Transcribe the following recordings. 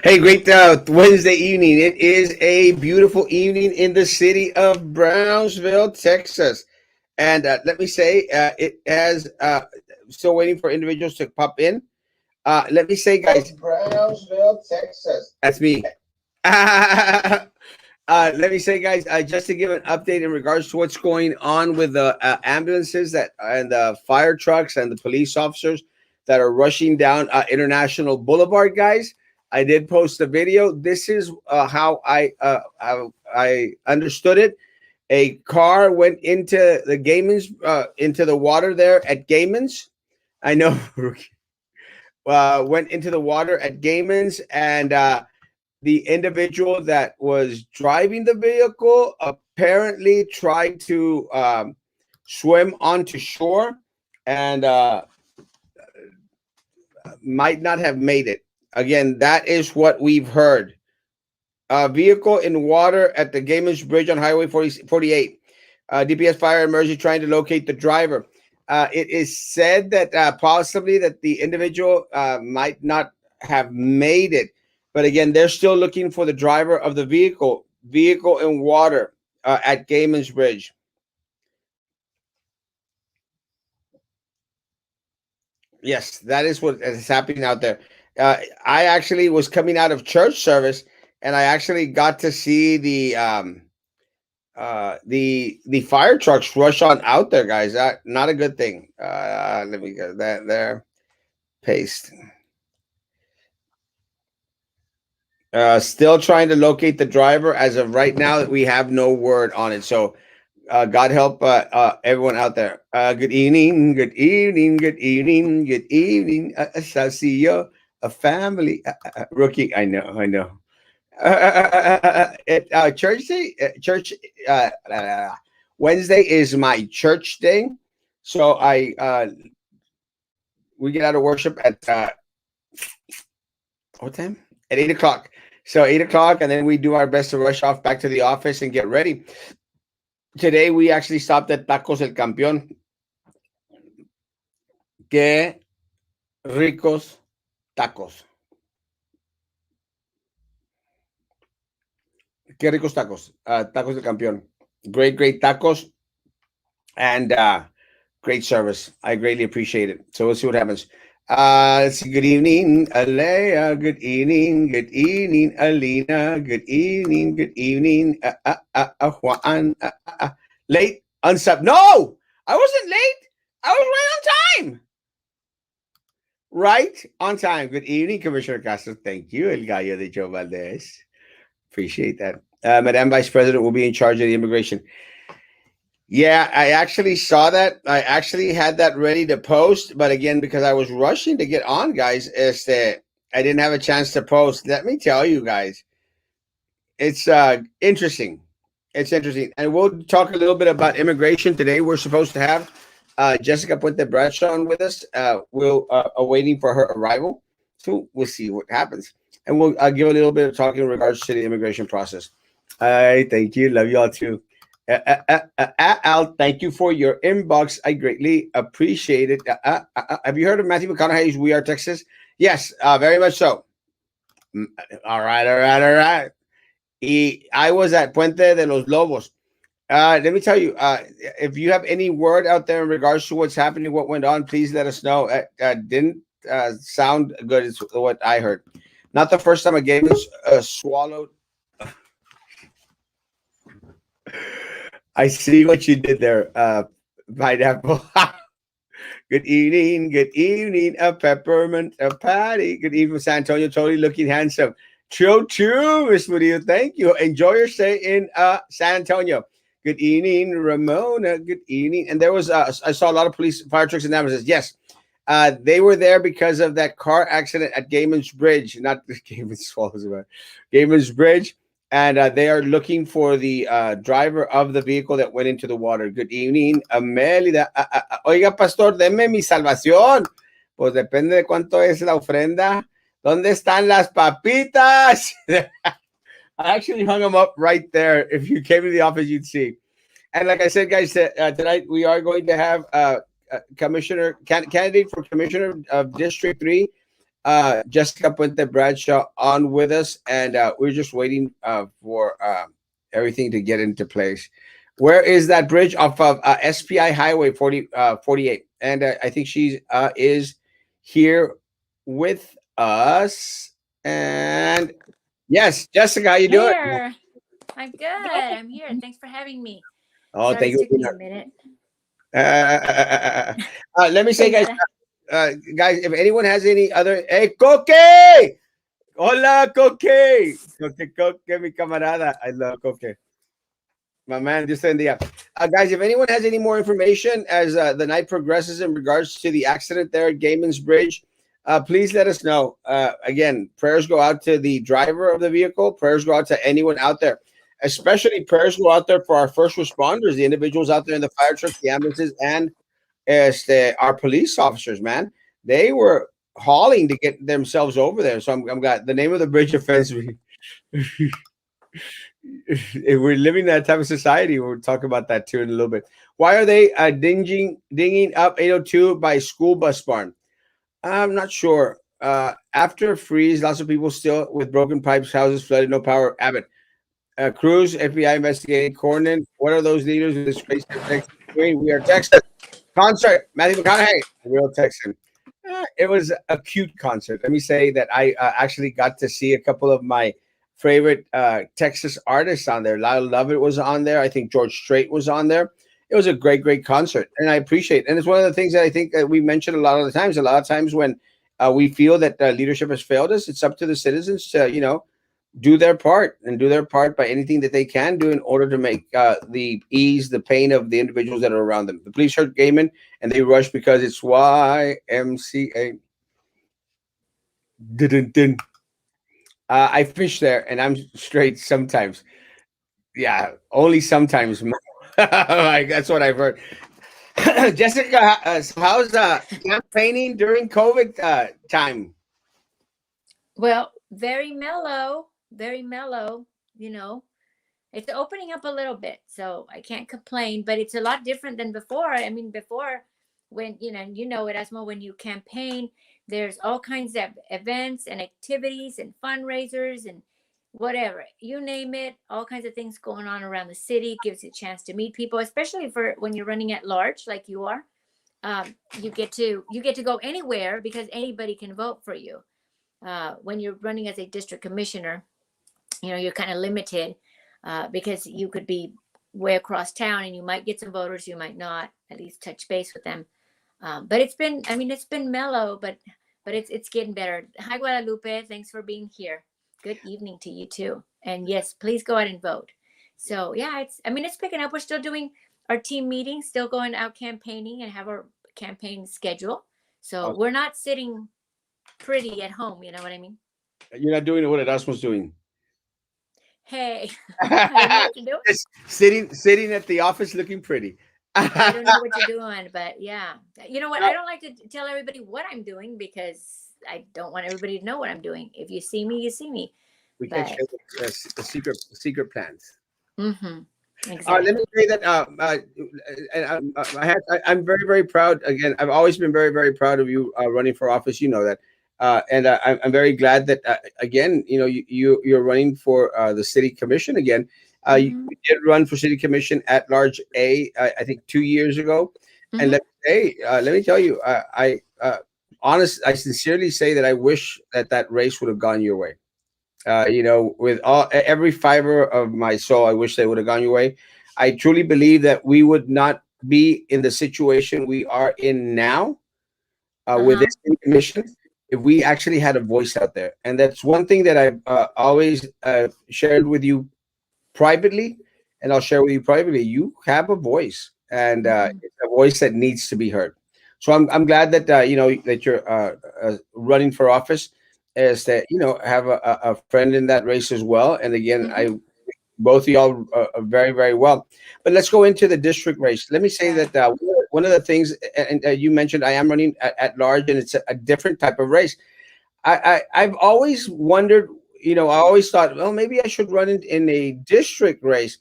Hey, great Wednesday evening. It is a beautiful evening in the city of Brownsville, Texas. And let me say, it has still waiting for individuals to pop in. Let me say, guys, Brownsville, Texas. That's me. Let me say, guys, just to give an update in regards to what's going on with the ambulances that and the fire trucks and the police officers that are rushing down International Boulevard, guys. I did post a video. This is how I understood it. A car went into the Gaiman's into the water there at Gaiman's. I know went into the water at Gaiman's and the individual that was driving the vehicle apparently tried to swim onto shore and might not have made it. Again, that is what we've heard. A vehicle in water at the Gaiman's Bridge on Highway 48. DPS Fire Emergency trying to locate the driver. It is said that possibly that the individual might not have made it, but again, they're still looking for the driver of the vehicle. Vehicle in water at Gaiman's Bridge. Yes, that is what is happening out there. I actually was coming out of church service, and I actually got to see the fire trucks rush on out there, guys. That not a good thing. Let me get that there. Paste. Still trying to locate the driver as of right now. We have no word on it. So God help everyone out there. Good evening, good evening, good evening, good evening. I see you, a family. Rookie, I know, I know. Church day, church. Wednesday is my church day, so I we get out of worship at what time? At 8 o'clock. So 8 o'clock, and then we do our best to rush off back to the office and get ready. Today we actually stopped at Tacos El Campeón. Qué ricos tacos. Qué ricos tacos. Tacos El Campeón. Great, great tacos and great service. I greatly appreciate it. So we'll see what happens. Let's see. Good evening, Alea. Good evening, Alina. Good evening, Juan. Late, unsub. No, I wasn't late. I was right on time. Right on time. Good evening, Commissioner Castro. Thank you, El Gallo de Joe Valdez. Appreciate that. Madam Vice President will be in charge of the immigration. Yeah, I actually saw that. I actually had that ready to post, but again, because I was rushing to get on, guys, is that I didn't have a chance to post. Let me tell you guys, it's interesting. It's interesting, and we'll talk a little bit about immigration today. We're supposed to have Jessica Puente Bradshaw on with us. We'll awaiting for her arrival, so we'll see what happens, and we'll give a little bit of talking in regards to the immigration process. I thank you. Love you all too. Al, thank you for your inbox. I greatly appreciate it. Have you heard of Matthew McConaughey's We Are Texas? Yes, very much so. All right, all right, all right. I was at Puente de los Lobos. Let me tell you, if you have any word out there in regards to what's happening, what went on, please let us know. Didn't sound good, is what I heard. Not the first time a game is swallowed. I see what you did there, pineapple. Good evening, a peppermint, a patty. Good evening, San Antonio, totally looking handsome. True, Miss Murillo. Thank you. Enjoy your stay in San Antonio. Good evening, Ramona. Good evening. And there was, I saw a lot of police, fire trucks, and ambulances. Yes, they were there because of that car accident at Gaiman's Bridge, not Gaiman's Falls, but Gaiman's Bridge. And they are looking for the driver of the vehicle that went into the water. Good evening, Amelida. Oiga, pastor, deme mi salvación. Pues depende de cuánto es la ofrenda. ¿Dónde están las papitas? I actually hung them up right there. If you came to the office, you'd see. And like I said, guys, tonight we are going to have commissioner candidate for commissioner of District 3 Jessica Puente Bradshaw on with us, and we're just waiting for everything to get into place. Where is that bridge off of SPI Highway 48? And I think she is here with us. And yes, Jessica, how you doing? Here. I'm good. I'm here. Thanks for having me. Oh, Sorry thank it you. took me a minute. Let me say, De guys, nada. guys, if anyone has any other, hey, Coque, hola, Coque, Coque, mi camarada, I love Coque, my man, just in the app. Guys, if anyone has any more information as the night progresses in regards to the accident there at Gaiman's Bridge, please let us know. Again, prayers go out to the driver of the vehicle. Prayers go out to anyone out there. Especially prayers go out there for our first responders, the individuals out there in the fire trucks, the ambulances, and our police officers. Man, they were hauling to get themselves over there. So I'm glad. The name of the bridge offense. If we're living that type of society, we'll talk about that too in a little bit. Why are they dinging up 802 by school bus barn? I'm not sure. After a freeze, lots of people still with broken pipes, houses flooded, no power. Abbott, Cruz, FBI investigating Cornyn. What are those leaders with disgraced Texas doing? We are Texas. Concert, Matthew McConaughey, a real Texan. It was a cute concert. Let me say that I actually got to see a couple of my favorite Texas artists on there. Lyle Lovett was on there. I think George Strait was on there. It was a great, great concert, and I appreciate it. And it's one of the things that I think that we mentioned a lot of the times. A lot of times when we feel that leadership has failed us, it's up to the citizens to, do their part and do their part by anything that they can do in order to make the ease the pain of the individuals that are around them. The police heard Gaiman and they rushed because it's YMCA. Dun-dun-dun. I fish there and I'm straight sometimes. Yeah, only sometimes. Like, that's what I've heard. Jessica, so how's campaigning during COVID time? Well, very mellow. Very mellow. You know, it's opening up a little bit, so I can't complain. But it's a lot different than before. I mean, before, when Erasmo, when you campaign, there's all kinds of events and activities and fundraisers and whatever you name it. All kinds of things going on around the city. Gives you a chance to meet people, especially for when you're running at large like you are. You get to go anywhere because anybody can vote for you. When you're running as a district commissioner, you're kind of limited, because you could be way across town and you might get some voters, you might not. At least touch base with them. But it's been mellow, but it's getting better. Hi, Guadalupe, thanks for being here. Good evening to you too. And yes, please go out and vote. So yeah, it's picking up. We're still doing our team meetings, still going out campaigning and have our campaign schedule. So Awesome. we're not sitting pretty at home. You know what I mean? You're not doing what Erasmo's doing. Hey, I don't know what you're doing. Just sitting at the office looking pretty. I don't know what you're doing, but yeah. You know what? I don't like to tell everybody what I'm doing because I don't want everybody to know what I'm doing. If you see me, you see me. We can't But share the secret plans. mm-hmm, Let me exactly. say that and I'm very, very proud. Again, I've always been very, very proud of you running for office. You know that, and I'm very glad that again, you're running for the city commission again. Mm-hmm, You did run for city commission at large I think 2 years ago, and mm-hmm, let me tell you, I sincerely say that I wish that that race would have gone your way. With every fiber of my soul, I wish they would have gone your way. I truly believe that we would not be in the situation we are in now with uh-huh, this commission if we actually had a voice out there. And that's one thing that I've always shared with you privately, and I'll share with you privately. You have a voice, and mm-hmm, it's a voice that needs to be heard. So I'm glad that that you're running for office, is that have a friend in that race as well. And again, mm-hmm. I both of y'all are very, very well. But let's go into the district race. Let me say Right. that one of the things, and you mentioned I am running at large, and it's a different type of race. I've always wondered, I always thought, well, maybe I should run it in a district race.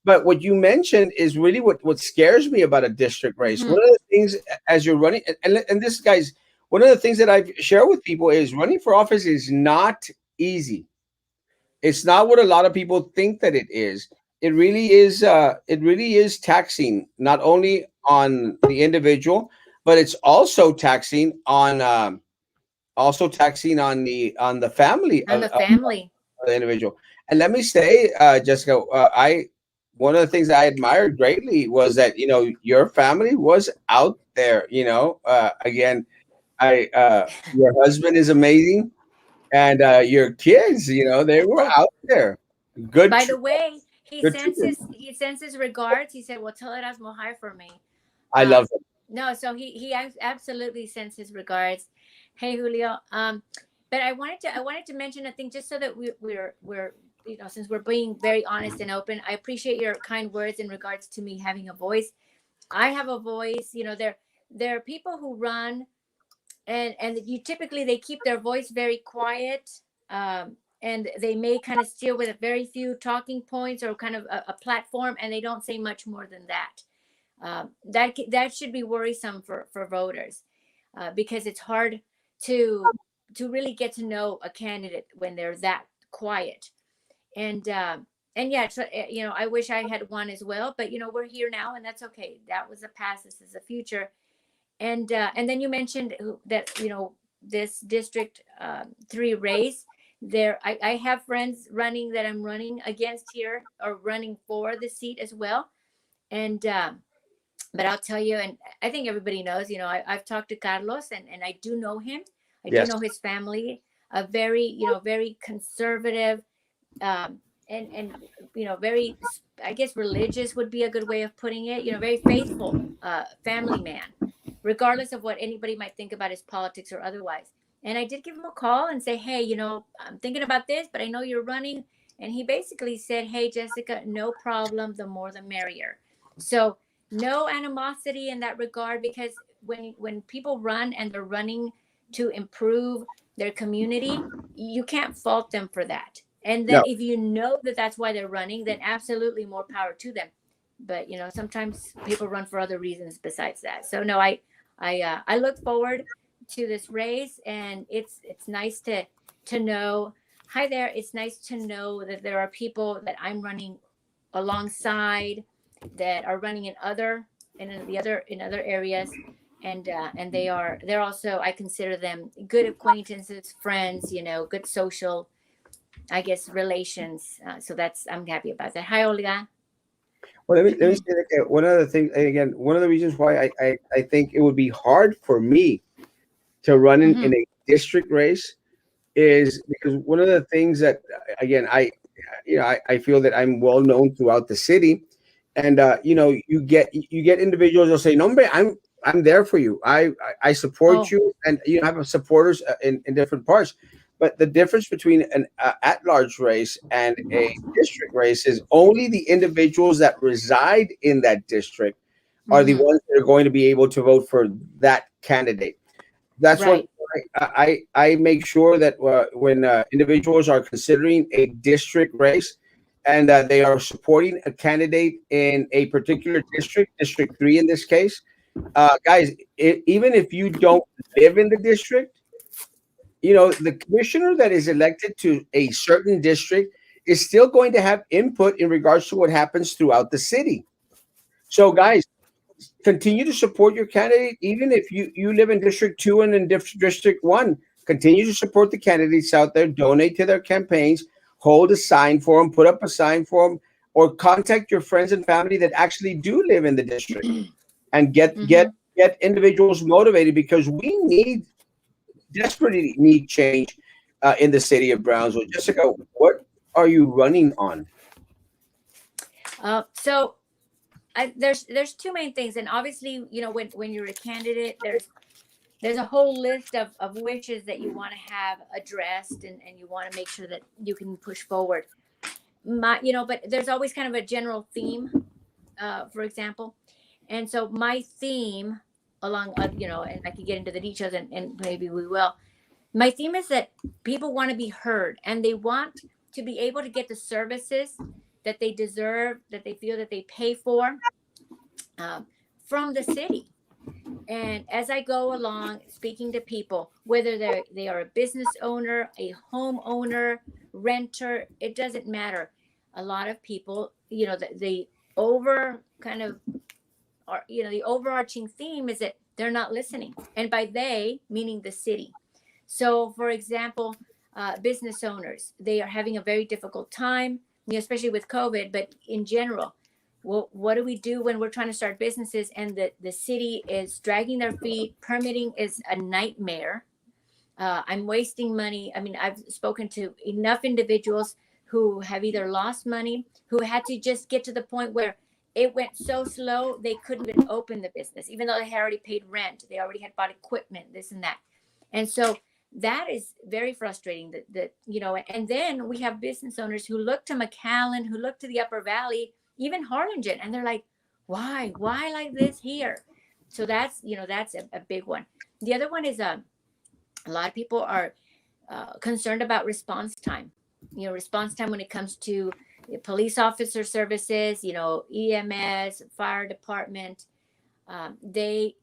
But what you mentioned is really what scares me about a district race. Mm-hmm, One of the things as you're running, and this, guys, one of the things that I've shared with people is running for office is not easy. It's not what a lot of people think that it is. It really is. It really is taxing not only on the individual, but it's also taxing on the family And the family. of the individual. And let me say, Jessica, I one of the things I admired greatly was that your family was out there. Again, I your husband is amazing, and your kids, they were Oh, out there. Good, by the way, he good sends troopers. his regards. He said, "Well, tell Erasmo hi for me." I love them. No, so absolutely sends his regards. Hey, Julio. But I wanted to mention a thing just so that we're since we're being very honest and open. I appreciate your kind words in regards to me having a voice. I have a voice. There are people who run and you typically they keep their voice very quiet, and they may kind of steer with a very few talking points or kind of a platform, and they don't say much more than that. That should be worrisome for voters, because it's hard to really get to know a candidate when they're that quiet. And yeah, so, I wish I had one as well, but we're here now, and that's okay. That was the past. This is the future. And then you mentioned that this district 3 race there. I have friends running that I'm running against here, or running for the seat as well. And but I'll tell you, and I think everybody knows, I've talked to Carlos, and I do know him. I do Yes. know his family, a very very conservative, and very, I guess, religious would be a good way of putting it. Very faithful family man, regardless of what anybody might think about his politics or otherwise. And I did give him a call and say, hey, I'm thinking about this, but I know you're running. And he basically said, hey, Jessica, no problem. The more the merrier. So no animosity in that regard, because when people run and they're running to improve their community, you can't fault them for that. And then No. if you know that that's why they're running, then absolutely more power to them. But sometimes people run for other reasons besides that. So no, I look forward to this race, and it's nice to know. Hi there. It's nice to know that there are people that I'm running alongside, that are running in other areas, and they're also, I consider them good acquaintances, friends, good social, I guess, relations. So that's I'm happy about that. Hi, Olga. Well, let me say that one other thing. And again, one of the reasons why I think it would be hard for me to run in Hmm. a district race is because one of the things that, again, I feel that I'm well known throughout the city, and you get individuals who'll say, "No, hombre, I'm there for you. I support Oh. you," and have supporters in different parts. But the difference between an at-large race and a district race is only the individuals that reside in that district are the Hmm. ones that are going to be able to vote for that candidate. That's what Right. I make sure that when individuals are considering a district race and they are supporting a candidate in a particular district, District 3 in this case, guys, even if you don't live in the district, the commissioner that is elected to a certain district is still going to have input in regards to what happens throughout the city. So, Right. guys, continue to support your candidate, even if you live in District 2 and in District 1. Continue to support the candidates out there, donate to their campaigns, hold a sign for them, put up a sign for them, or contact your friends and family that actually do live in the district, and get get Hmm. get individuals motivated, because we desperately need change in the city of Brownsville. Jessica, what are you running on? So there's two main things, and obviously, when you're a candidate, there's a whole list of wishes that you want to have addressed, and you want to make sure that you can push forward. But there's always kind of a general theme, for example. And so my theme, along, and I could get into the details, and maybe we will. My theme is that people want to be heard, and they want to be able to get the services that they deserve, that they feel that they pay for, um, from the city. And as I go along speaking to people, whether they are a business owner, a homeowner, renter, it doesn't matter. A lot of people, the over kind of, or the overarching theme is that they're not listening, and by they meaning the city. So, for example, business owners, they are having a very difficult time, especially with COVID, but in general. Well, what do we do when we're trying to start businesses and the city is dragging their feet? Permitting is a nightmare. I'm wasting money. I mean, I've spoken to enough individuals who have either lost money, who had to just get to the point where it went so slow they couldn't even open the business, even though they had already paid rent, they already had bought equipment, this and that. And so that is very frustrating. And then we have business owners who look to McAllen, who look to the Upper Valley, even Harlingen, and they're like, why like this here? So that's a big one. The other one is a lot of people are concerned about response time. Response time when it comes to police officer services, EMS, fire department. They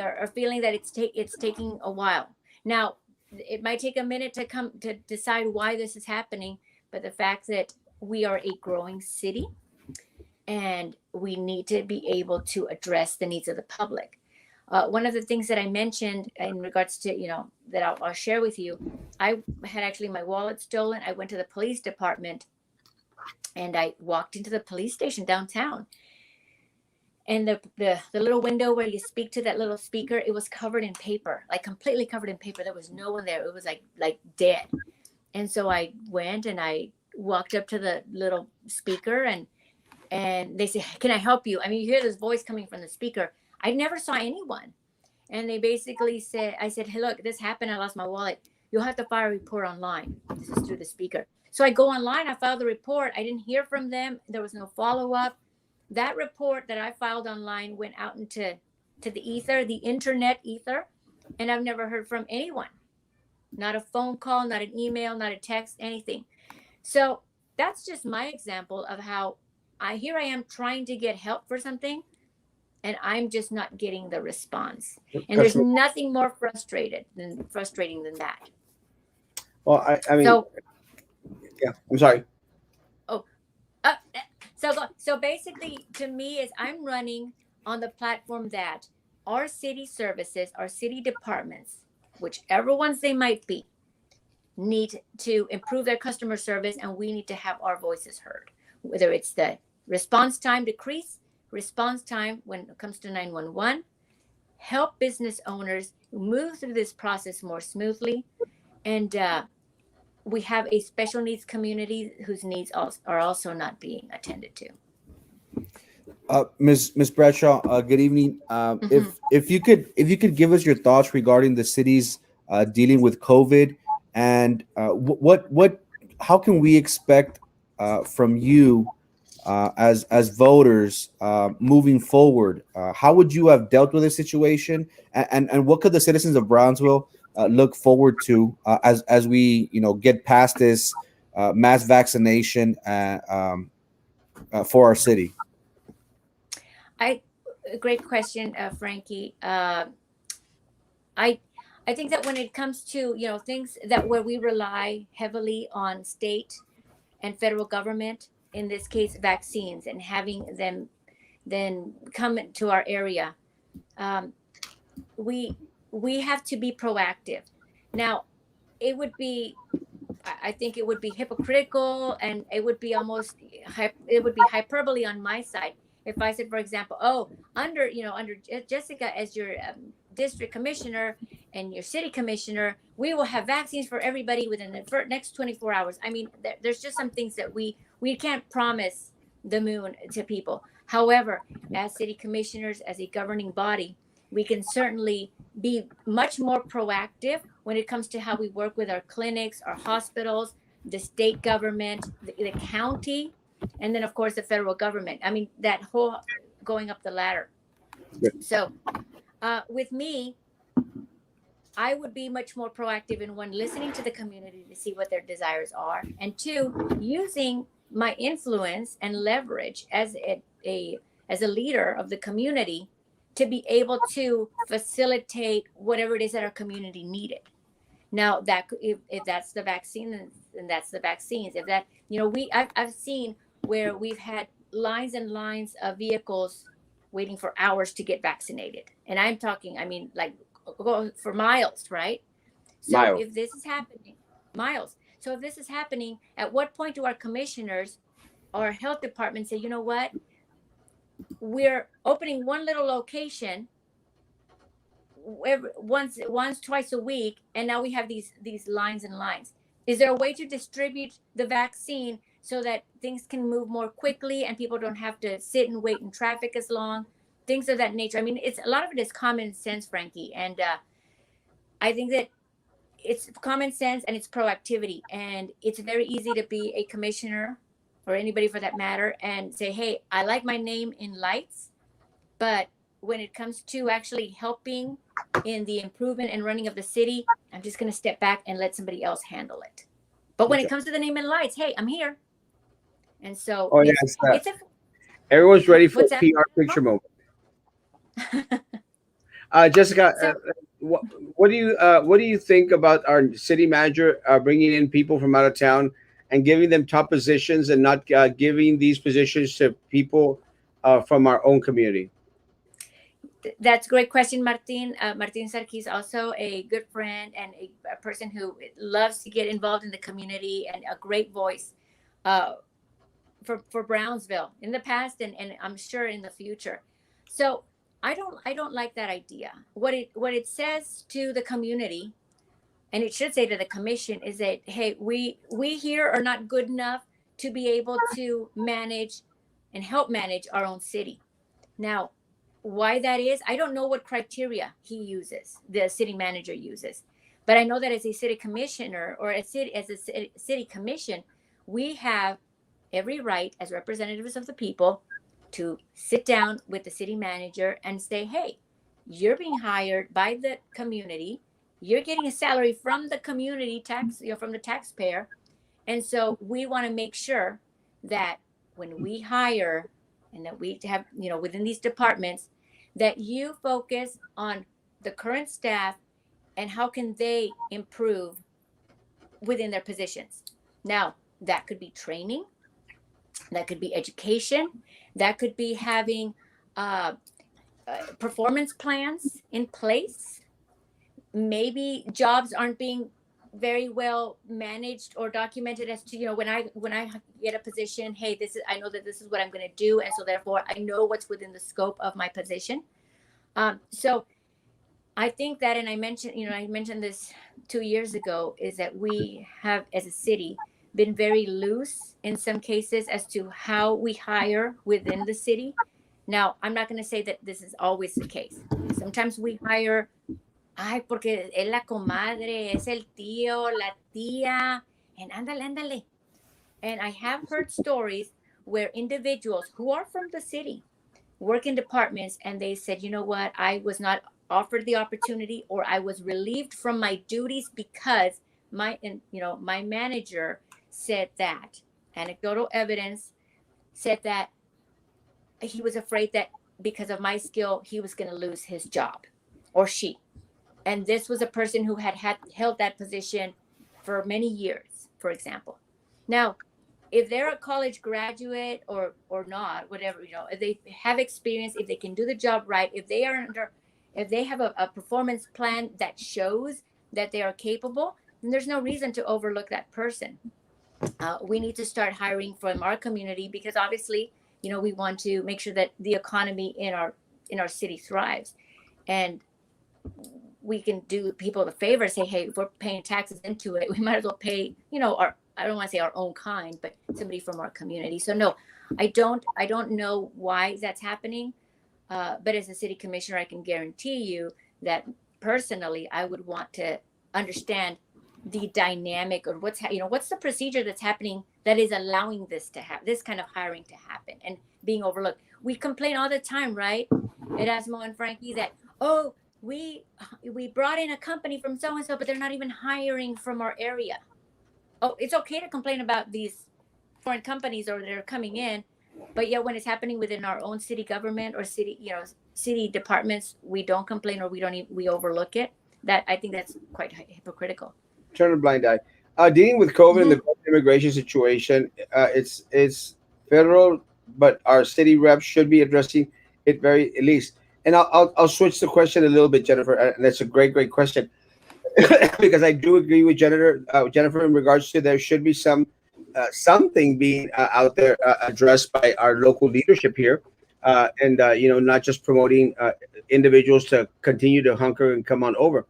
are feeling that it's taking a while. Now, it might take a minute to come to decide why this is happening, but the fact that we are a growing city and we need to be able to address the needs of the public. One of the things that I mentioned in regards to, that I'll share with you, I had actually my wallet stolen. I went to the police department and I walked into the police station downtown. And the little window where you speak to that little speaker, it was covered in paper, like completely covered in paper. There was no one there. It was like dead. And so I went and I walked up to the little speaker and they said, "Can I help you?" I mean, you hear this voice coming from the speaker. I never saw anyone. And they basically said, I said, "Hey, look, this happened. I lost my wallet. You'll have to file a report online." This is through the speaker. So I go online, I filed the report. I didn't hear from them. There was no follow-up. That report that I filed online went out into the ether, the internet ether, and I've never heard from anyone. Not a phone call, not an email, not a text, anything. So that's just my example of how here I am trying to get help for something and I'm just not getting the response. And there's Customer. nothing more frustrating than that. Well, I mean, So, yeah. I'm sorry. oh, so basically, to me, is I'm running on the platform that our city services, our city departments, whichever ones they might be, need to improve their customer service, and we need to have our voices heard. Whether it's the response time decrease, response time when it comes to 911, help business owners move through this process more smoothly, and we have a special needs community whose needs are also not being attended to. Miss Bradshaw, good evening. Mhm. If you could give us your thoughts regarding the city's dealing with COVID, and what how can we expect from you as voters moving forward? How would you have dealt with this situation, and what could the citizens of Brownsville look forward to as we get past this mass vaccination for our city? I Great question, Frankie. I I think that when it comes to things that where we rely heavily on state and federal government, in this case vaccines, and having them then come to our area, um, we we have to be proactive. Now, it would be I think it would be hypocritical, and it would be almost it would be hyperbole on my side if I said, for example, "Oh, under Jessica as your district commissioner and your city commissioner, we will have vaccines for everybody within the next 24 hours." I mean, there's just some things that we can't promise the moon to people. However, as city commissioners, as a governing body, we can certainly be much more proactive when it comes to how we work with our clinics, our hospitals, the state government, the county, and then of course the federal government. I mean, that whole going up the ladder. So with me, I would be much more proactive in one, listening to the community to see what their desires are, and two, using my influence and leverage as a leader of the community to be able to facilitate whatever it is that our community needed. Now that if that's the vaccine, then that's the vaccines. If that, I've seen where we've had lines and lines of vehicles waiting for hours to get vaccinated, and I'm talking, I mean, like, go for miles, right? So Miles. if this is happening, miles. So if this is happening, at what point do our commissioners or health department say, you know what, we're opening one little location once twice a week, and now we have these lines and lines? Is there a way to distribute the vaccine so that things can move more quickly and people don't have to sit and wait in traffic as long, things of that nature? I mean, it's a lot of it is common sense, Frankie, and I think that it's common sense and it's proactivity, and it's very easy to be a commissioner or anybody for that matter and say, hey, I like my name in lights, but when it comes to actually helping in the improvement and running of the city, I'm just going to step back and let somebody else handle it. But when Okay. it comes to the name and lights, hey, I'm here. And so Oh, yeah. it's a Everyone's ready for what's a that? PR picture moment. Jessica, So what do you think about our city manager bringing in people from out of town and giving them top positions and not giving these positions to people from our own community? that's a great question, Martin. Martin Sarkis, also a good friend and a person who loves to get involved in the community and a great voice uh, for Brownsville in the past, and I'm sure in the future. So I don't like that idea. What it says to the community, and it should say to the commission, is that, hey, we here are not good enough to be able to manage and help manage our own city. Now, why that is, I don't know what criteria he uses, the city manager uses, but I know that as a city commissioner or as a city commission, we have every right as representatives of the people to sit down with the city manager and say, hey, you're being hired by the community, you're getting a salary from the community tax, from the taxpayer, and so we want to make sure that when we hire and that we have, within these departments, that you focus on the current staff and how can they improve within their positions. Now, that could be training, that could be education, that could be having uh, performance plans in place. Maybe jobs aren't being very well managed or documented as to, when I get a position, hey, this is, I know that this is what I'm going to do, and so therefore I know what's within the scope of my position. So I think that, and I mentioned this 2 years ago, is that we have as a city been very loose in some cases as to how we hire within the city. Now, I'm not going to say that this is always the case. Sometimes we hire, ay, porque es la comadre, es el tío, la tía, and ándale, ándale. And I have heard stories where individuals who are from the city work in departments and they said, you know what, I was not offered the opportunity, or I was relieved from my duties because my manager said that. Anecdotal evidence said that he was afraid that because of my skill, he was going to lose his job, or she. And this was a person who had held that position for many years, for example. Now, if they're a college graduate or not, whatever, if they have experience, if they can do the job right, if they have a performance plan that shows that they are capable, then there's no reason to overlook that person. We need to start hiring from our community because obviously, we want to make sure that the economy in our city thrives, and we can do people the favor, say, hey, if we're paying taxes into it, we might as well pay, our, I don't want to say our own kind, but somebody from our community. So no, I don't know why that's happening. But as a city commissioner, I can guarantee you that personally, I would want to understand the dynamic, or what's the procedure that's happening that is allowing this kind of hiring to happen and being overlooked. We complain all the time, right, Erasmo and Frankie, that, oh, we brought in a company from so and so, but they're not even hiring from our area. Oh, it's okay to complain about these foreign companies or they're coming in, But yet when it's happening within our own city government or city, city departments, we don't complain, or we don't even, we overlook it. That, I think that's quite hypocritical. Turn a blind eye. Dealing with COVID and the Hmm. COVID immigration situation, it's federal, but our city reps should be addressing it very at least. And I'll switch the question a little bit, Jennifer. And that's a great question because I do agree with Jennifer in regards to there should be something being out there addressed by our local leadership here, and not just promoting individuals to continue to hunker and come on over.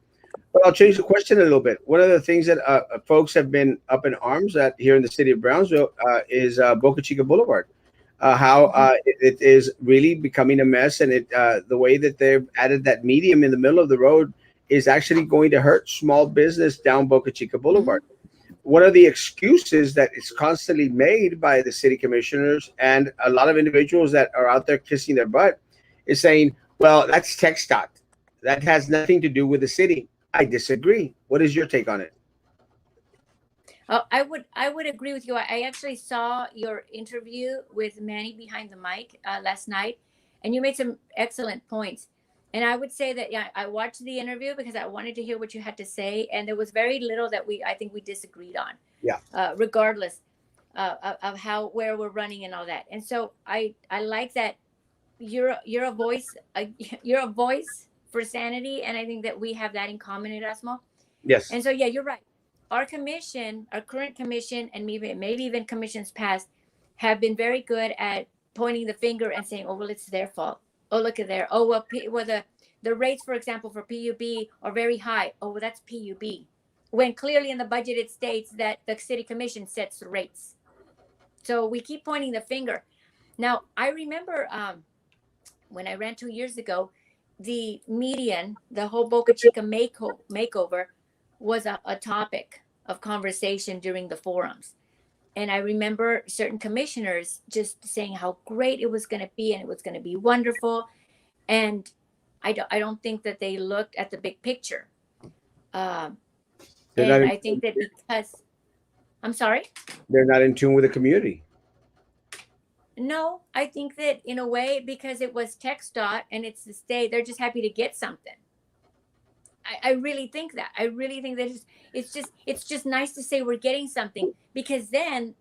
But I'll change the question a little bit. One of the things that folks have been up in arms at here in the city of Brownsville is Boca Chica Boulevard. How Hmm. it is really becoming a mess, and the way that they've added that medium in the middle of the road is actually going to hurt small business down Boca Chica Hmm. Boulevard. One of the excuses that is constantly made by the city commissioners and a lot of individuals that are out there kissing their butt is saying, well, that's TxDOT. That has nothing to do with the city. I disagree. What is your take on it? Oh, I would agree with you. I actually saw your interview with Manny behind the mic last night, and you made some excellent points. And I would say that, yeah, I watched the interview because I wanted to hear what you had to say, and there was very little that I think we disagreed on, Yeah. regardless of how where we're running and all that. And so I like that you're a voice, you're a voice for sanity, and I think that we have that in common, Erasmo. Yes. And so, yeah, you're right. Our commission, our current commission, and maybe even commissions past, have been very good at pointing the finger and saying, "Oh, well, it's their fault. Oh, look at there. Oh, well, the rates, for example, for PUB are very high. Oh, well, that's PUB." When clearly in the budget it states that the city commission sets the rates. So we keep pointing the finger. Now, I remember when I ran 2 years ago, the median, the whole Boca Chica makeover was a topic of conversation during the forums. And I remember certain commissioners just saying how great it was going to be and it was going to be wonderful. And I don't think that they looked at the big picture. Um, They're not and in, I think that because, I'm sorry. they're not in tune with the community. No, I think that in a way, because it was text dot and it's the state, they're just happy to get something. I really think that. I really think that it's just nice to say we're getting something, because then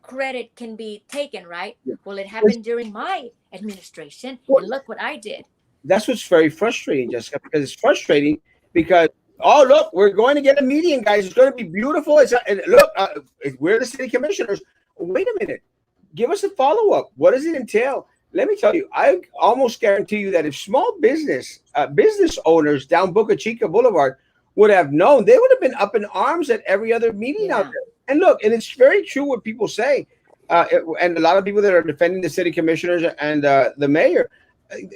credit can be taken, right? Yeah. Well, it happened during my administration, Well, and look what I did. that's what's very frustrating, Jessica, because it's frustrating because oh look, we're going to get a median, guys. It's going to be beautiful. And look, we're the city commissioners. Wait a minute. Give us a follow up. What does it entail? Let me tell you, I almost guarantee you that if small business owners down Boca Chica Boulevard would have known, they would have been up in arms at every other meeting out Yeah, there. And look, and it's very true what people say, and a lot of people that are defending the city commissioners and the mayor,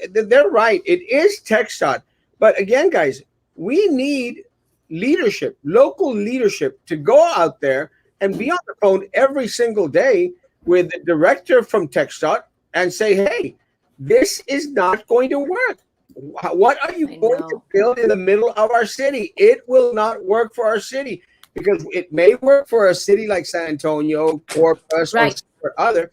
they're right. It is TxDOT, but again, guys, we need leadership, local leadership, to go out there and be on the phone every single day with the director from TxDOT and say, hey, this is not going to work. What are you I going to know. build in the middle of our city? It will not work for our city because it may work for a city like San Antonio, Corpus, Right. or other.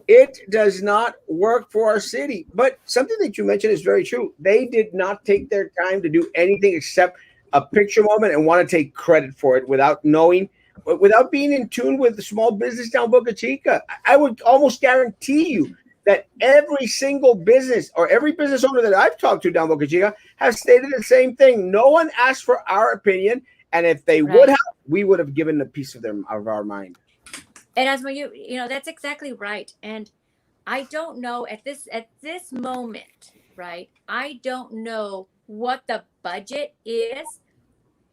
It does not work for our city. But something that you mentioned is very true. They did not take their time to do anything except a picture moment and want to take credit for it without knowing, without being in tune with the small business down Boca Chica. I would almost guarantee you that every single business or every business owner that I've talked to down Boca Chica has stated the same thing. No one asked for our opinion. And if they would Right. have, we would have given a piece of our mind. And as you know, that's exactly right. And I don't know at this moment, right? I don't know what the budget is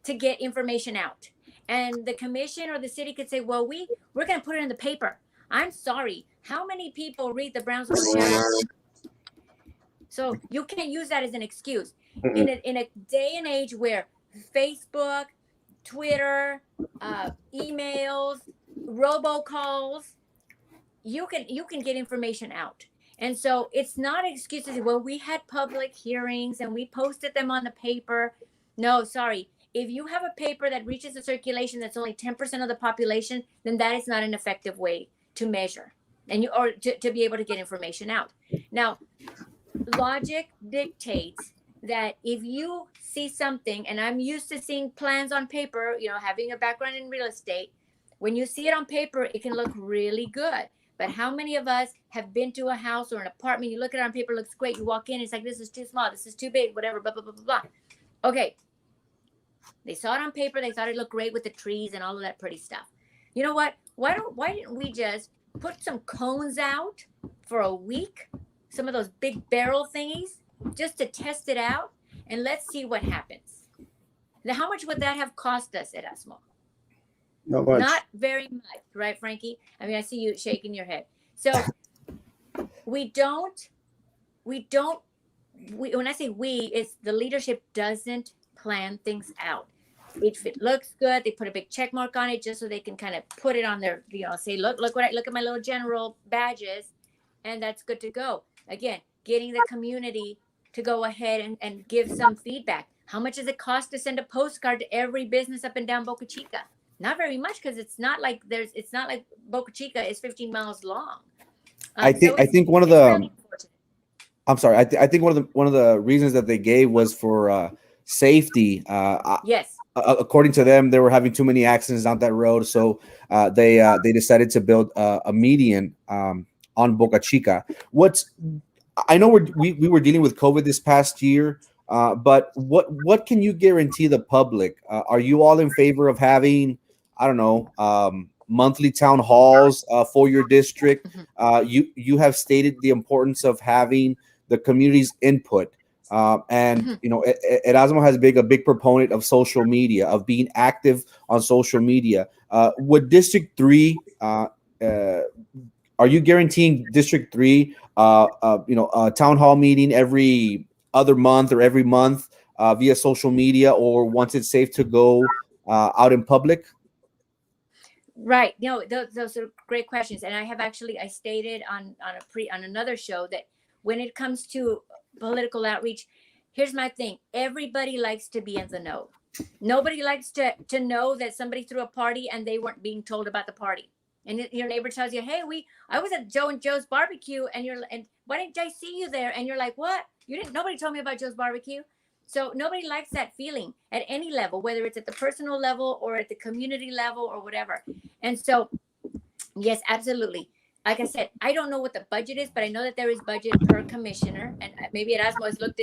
to get information out. And the commission or the city could say, "Well, we're going to put it in the paper." I'm sorry. How many people read the Brownsville Inquirer? So you can't use that as an excuse Mm-mm. in a day and age where Facebook, Twitter, emails, robocalls, you can get information out. And so it's not excuses. Well, we had public hearings and we posted them on the paper. No, sorry. If you have a paper that reaches a circulation that's only 10% of the population, then that is not an effective way to measure. and you or to be able to get information out. Now, logic dictates that if you see something, and I'm used to seeing plans on paper, having a background in real estate, when you see it on paper, it can look really good. But how many of us have been to a house or an apartment? You look at it on paper, it looks great. You walk in, it's like, this is too small, this is too big, whatever, blah, blah, blah, blah, blah. Okay. They saw it on paper. They thought it looked great with the trees and all of that pretty stuff. You know what? Why didn't we just put some cones out for a week? Some of those big barrel thingies, just to test it out, and let's see what happens. Now, how much would that have cost us, Erasmo? Not much. Not very much, right, Frankie? I mean, I see you shaking your head. So when I say we, it's the leadership doesn't plan things out. If it looks good, they put a big check mark on it just so they can kind of put it on their, say, look at my little general badges, and that's good to go. Again, getting the community to go ahead and give some feedback. How much does it cost to send a postcard to every business up and down Boca Chica? Not very much, because it's not like Boca Chica is 15 miles long. I think one of the really I'm sorry. I think one of the reasons that they gave was for safety. Yes. According to them, they were having too many accidents on that road, so they decided to build a median on Boca Chica. I know we were dealing with COVID this past year, but what can you guarantee the public? Are you all in favor of having, I don't know, monthly town halls for your district? You have stated the importance of having the community's input. And Erasmo has been a big proponent of social media, of being active on social media. Would District 3, are you guaranteeing District 3, a town hall meeting every other month or every month via social media, or once it's safe to go out in public? Right. Those are great questions. And I stated on another show that when it comes to political outreach, here's my thing. Everybody likes to be in the know. Nobody likes to know that somebody threw a party and they weren't being told about the party. And your neighbor tells you, hey, I was at Joe and Joe's barbecue, and why didn't I see you there? And you're like, what? Nobody told me about Joe's barbecue. So nobody likes that feeling at any level, whether it's at the personal level or at the community level or whatever. And so, yes, absolutely. Like I said, I don't know what the budget is, but I know that there is budget per commissioner. And maybe Erasmo has looked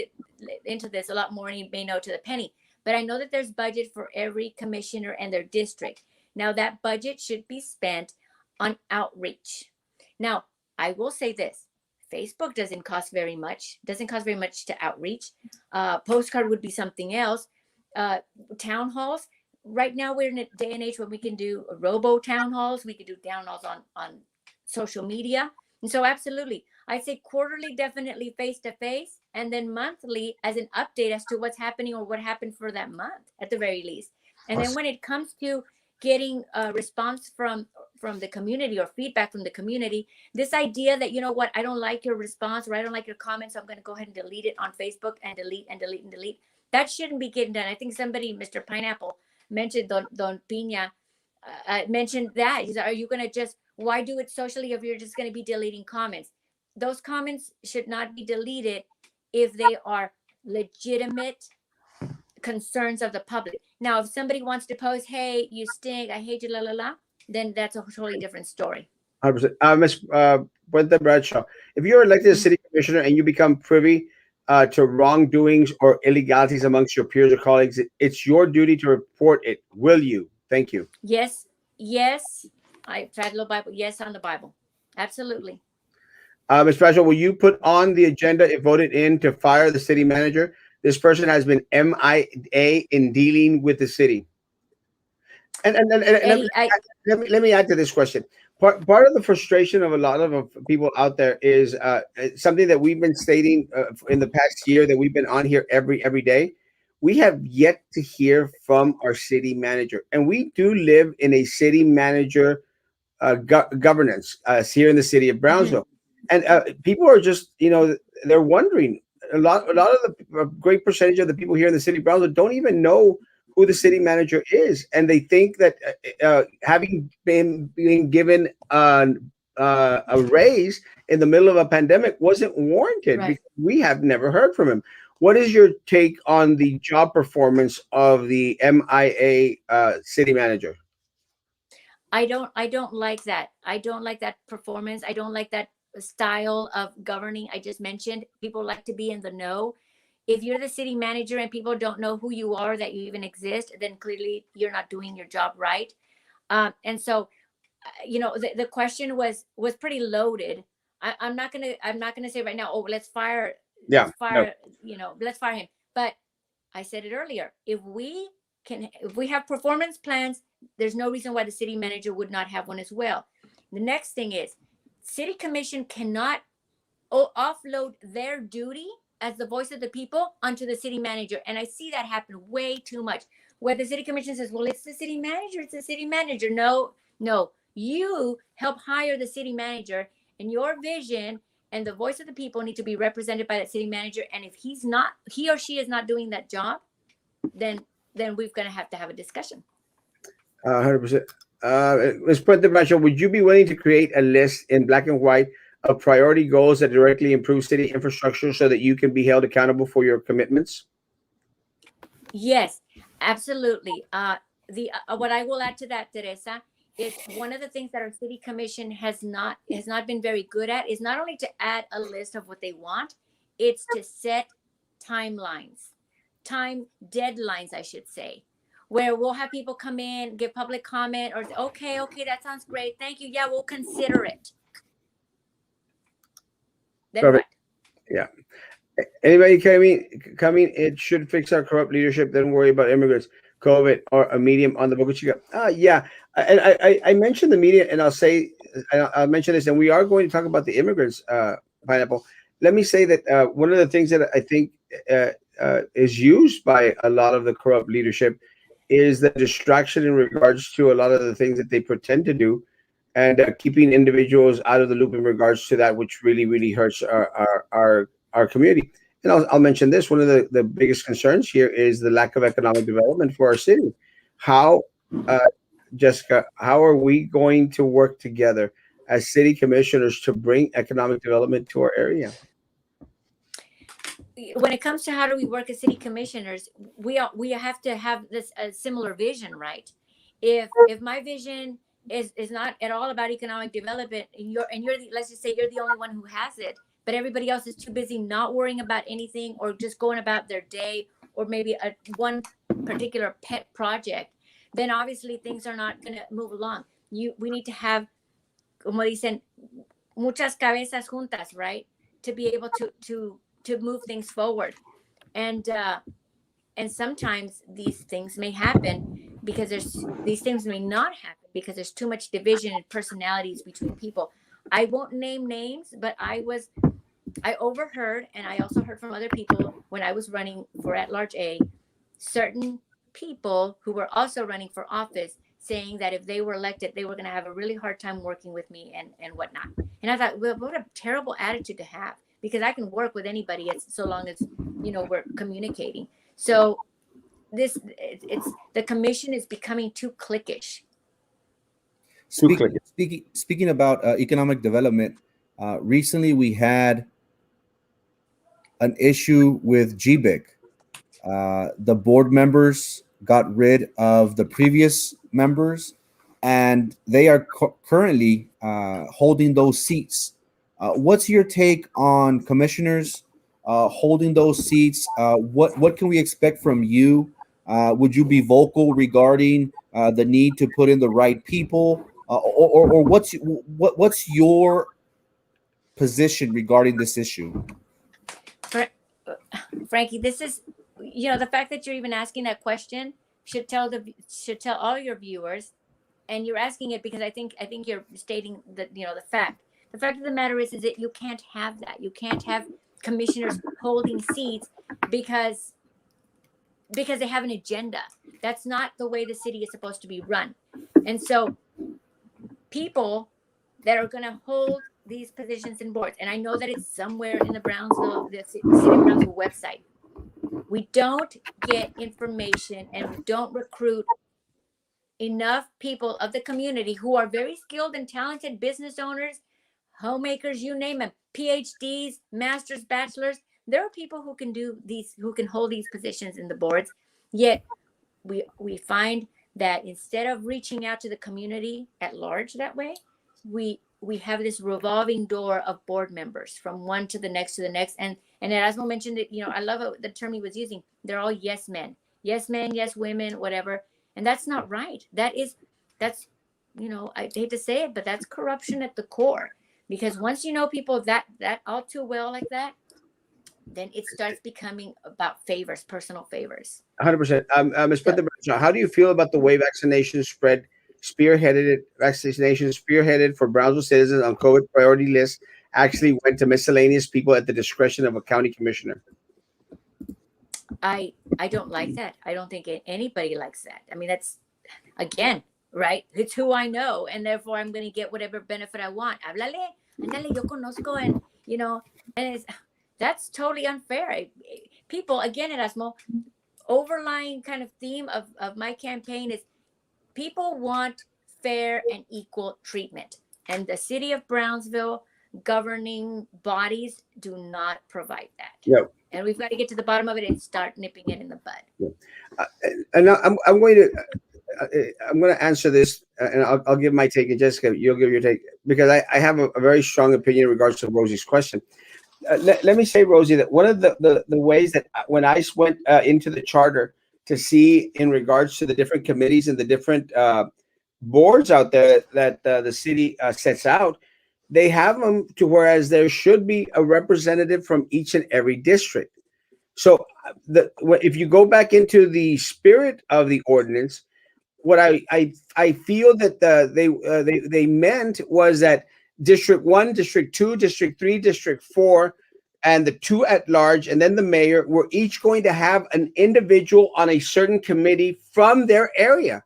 into this a lot more, and he may know to the penny. But I know that there's budget for every commissioner and their district. Now, that budget should be spent on outreach. Now, I will say this. Facebook doesn't cost very much to outreach. Postcard would be something else. Town halls. Right now, we're in a day and age when we can do robo town halls. We can do town halls on social media. And so absolutely, I'd say quarterly, definitely face to face, and then monthly as an update as to what's happening or what happened for that month at the very least. And then when it comes to getting a response from the community or feedback from the community, this idea that, I don't like your response, or I don't like your comments, so I'm going to go ahead and delete it on Facebook and delete and delete and delete. That shouldn't be getting done. I think somebody, Mr. Pineapple, mentioned Don Pina, mentioned that. He said, are you going to just, why do it socially if you're just going to be deleting comments? Those comments should not be deleted if they are legitimate concerns of the public. Now, if somebody wants to post, hey, you stink, I hate you, la la la, then that's a totally different story. 100%. Ms. Brenda Bradshaw, if you're elected as city commissioner and you become privy to wrongdoings or illegalities amongst your peers or colleagues, it's your duty to report it. Will you? Thank you. Yes. I tried a little Bible. Yes, on the Bible. Absolutely. Ms. Bradshaw, will you put on the agenda if voted in to fire the city manager? This person has been MIA in dealing with the city. And Eddie, let me add to this question. Part of the frustration of a lot of people out there is something that we've been stating in the past year, that we've been on here every day. We have yet to hear from our city manager, and we do live in a city manager governance here in the city of Brownsville, and people are just they're wondering. A lot of a great percentage of the people here in the city of Brownsville don't even know who the city manager is, and they think that having been given a raise in the middle of a pandemic wasn't warranted Right. because we have never heard from him. What is your take on the job performance of the MIA city manager? I don't like that. I don't like that performance. I don't like that style of governing I just mentioned. People like to be in the know. If you're the city manager and people don't know who you are, that you even exist, then clearly you're not doing your job right. And so, the question was pretty loaded. I'm not gonna say right now, oh, let's fire, Yeah, let's no, fire, let's fire him. But I said it earlier. If we have performance plans, there's no reason why the city manager would not have one as well. The next thing is, city commission cannot offload their duty as the voice of the people onto the city manager. And I see that happen way too much, where the city commission says, well, it's the city manager, it's the city manager. No, no, you help hire the city manager, and your vision and the voice of the people need to be represented by that city manager. And if he or she is not doing that job, then we're going to have a discussion. 100%. Ms. Puente Bracho, would you be willing to create a list in black and white of priority goals that directly improve city infrastructure so that you can be held accountable for your commitments? Yes, absolutely. The What I will add to that, Teresa, is one of the things that our city commission has not been very good at is not only to add a list of what they want, it's to set timelines, time deadlines, I should say, where we'll have people come in, give public comment, or say, okay, that sounds great, thank you, yeah, we'll consider it. Then Perfect. what? Yeah. Anybody coming, it should fix our corrupt leadership. Don't worry about immigrants, COVID, or a medium on the Boca Chica. Yeah. And I mentioned the media, and I'll mention this, and we are going to talk about the immigrants, Pineapple. Let me say that one of the things that I think is used by a lot of the corrupt leadership is the distraction in regards to a lot of the things that they pretend to do, and keeping individuals out of the loop in regards to that, which really, really hurts our community. And I'll mention this: one of the biggest concerns here is the lack of economic development for our city. How, uh, Jessica, how are we going to work together as city commissioners to bring economic development to our area? When it comes to how do we work as city commissioners, we have to have this a similar vision, right? If my vision is not at all about economic development, and let's just say you're the only one who has it, but everybody else is too busy not worrying about anything, or just going about their day, or maybe one particular pet project, then obviously things are not going to move along. We need to have, como dicen, muchas cabezas juntas, right? To be able to move things forward. And sometimes these things may happen because these things may not happen because there's too much division and personalities between people. I won't name names, but I overheard, and I also heard from other people when I was running for at large A, certain people who were also running for office saying that if they were elected, they were going to have a really hard time working with me and whatnot. And I thought, well, what a terrible attitude to have, because I can work with anybody so long as, we're communicating. So it's the commission is becoming too cliquish. Too Speak, clear. speaking about economic development, recently we had an issue with GBIC. The board members got rid of the previous members, and they are currently holding those seats. What's your take on commissioners holding those seats? What can we expect from you? Would you be vocal regarding the need to put in the right people, or what's your position regarding this issue? Frankie, this is, the fact that you're even asking that question should tell all your viewers, and you're asking it because I think you're stating that, the fact. The fact of the matter is that you can't have that. You can't have commissioners holding seats because they have an agenda. That's not the way the city is supposed to be run. And so people that are going to hold these positions and boards, and I know that it's somewhere in the city of Brownsville website. We don't get information, and we don't recruit enough people of the community who are very skilled and talented business owners homemakers, you name them, PhDs, masters, bachelors. There are people who can do these, who can hold these positions in the boards. Yet we find that instead of reaching out to the community at large that way, we have this revolving door of board members from one to the next to the next. And Erasmo mentioned it, I love the term he was using. They're all yes men, yes women, whatever. And that's not right. That's I hate to say it, but that's corruption at the core. Because once you know people that all too well like that, then it starts becoming about favors, personal favors. 100%. Ms. So Peter, how do you feel about the way vaccination spearheaded for Brownsville citizens on COVID priority list actually went to miscellaneous people at the discretion of a county commissioner? I don't like that. I don't think anybody likes that. I mean, that's, again, right? It's who I know, and therefore I'm going to get whatever benefit I want. Háblale, ándale, yo conozco, and that's totally unfair. People, again, Erasmo, overlying kind of theme of my campaign is people want fair and equal treatment, and the city of Brownsville governing bodies do not provide that. Yep. And we've got to get to the bottom of it and start nipping it in the bud. Yeah. And now I'm going to answer this, and I'll give my take, and Jessica, you'll give your take, because I have a very strong opinion in regards to Rosie's question. Let me say, Rosie, that one of the ways that when I went into the charter to see in regards to the different committees and the different boards out there that the city sets out, they have them to whereas there should be a representative from each and every district. So if you go back into the spirit of the ordinance, what I feel that they meant was that District 1, District 2, District 3, District 4, and the 2 at large, and then the mayor were each going to have an individual on a certain committee from their area.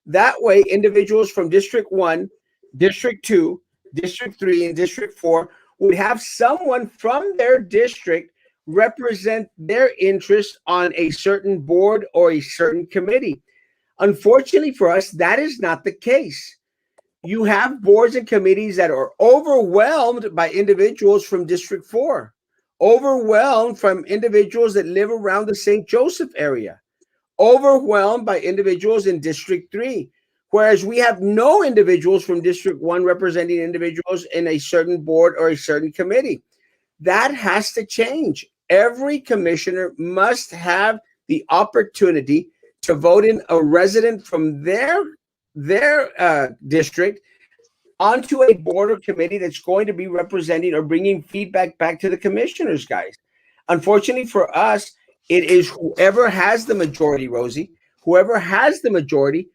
That way, individuals from District 1, District 2, District 3, and District 4 would have someone from their district represent their interests on a certain board or a certain committee. Unfortunately for us, that is not the case. You have boards and committees that are overwhelmed by individuals from District 4, overwhelmed from individuals that live around the St. Joseph area, overwhelmed by individuals in District 3, whereas we have no individuals from District 1 representing individuals in a certain board or a certain committee. That has to change. Every commissioner must have the opportunity to vote in a resident from their district onto a board or committee that's going to be representing or bringing feedback back to the commissioners, guys. Unfortunately for us, it is whoever has the majority, Rosie, whoever has the majority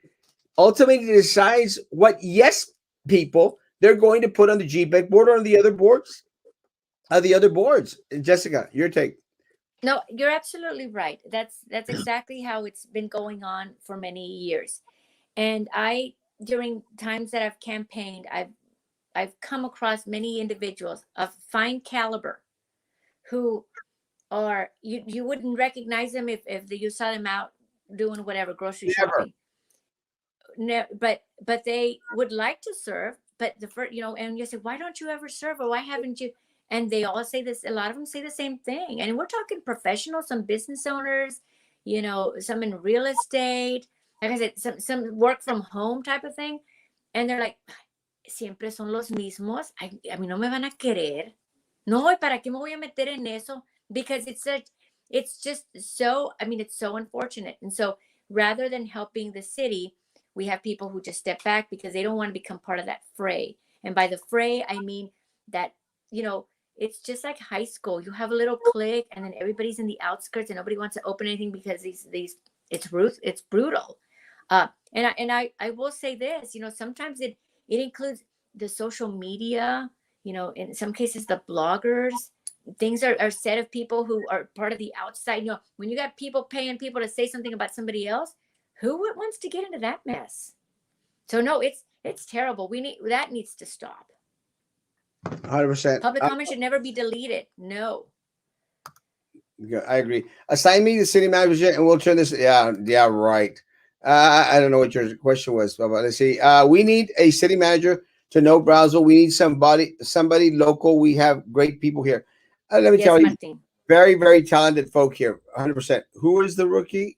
ultimately decides what yes people they're going to put on the GBEC board or on the other boards. Jessica, your take. No, you're absolutely right. That's exactly how it's been going on for many years. And during times that I've campaigned, I've come across many individuals of fine caliber who are you wouldn't recognize them if you saw them out doing whatever grocery Never. shopping. No, but they would like to serve. But the first, and you say, why don't you ever serve, or why haven't you? And they all say this. A lot of them say the same thing. And we're talking professionals, some business owners, some in real estate. Like I said, some work from home type of thing. And they're like, siempre son los mismos. A mí no me van a querer. No, ¿para qué me voy a meter en eso? Because it's just so, it's so unfortunate. And so rather than helping the city, we have people who just step back because they don't want to become part of that fray. And by the fray, I mean that, it's just like high school. You have a little clique and then everybody's in the outskirts and nobody wants to open anything because it's brutal. And I will say this, sometimes it includes the social media, in some cases, the bloggers. Things are said of people who are part of the outside. When you got people paying people to say something about somebody else, who wants to get into that mess? So no, it's terrible. That needs to stop. 100%. Public comment should never be deleted. No. Yeah, I agree. Assign me the city manager, and we'll turn this. Yeah, right. I don't know what your question was, but let's see. We need a city manager to know Brownsville. We need somebody local. We have great people here. Let me Yes, tell you, Martin. very, very talented folk here. 100%. Who is the rookie?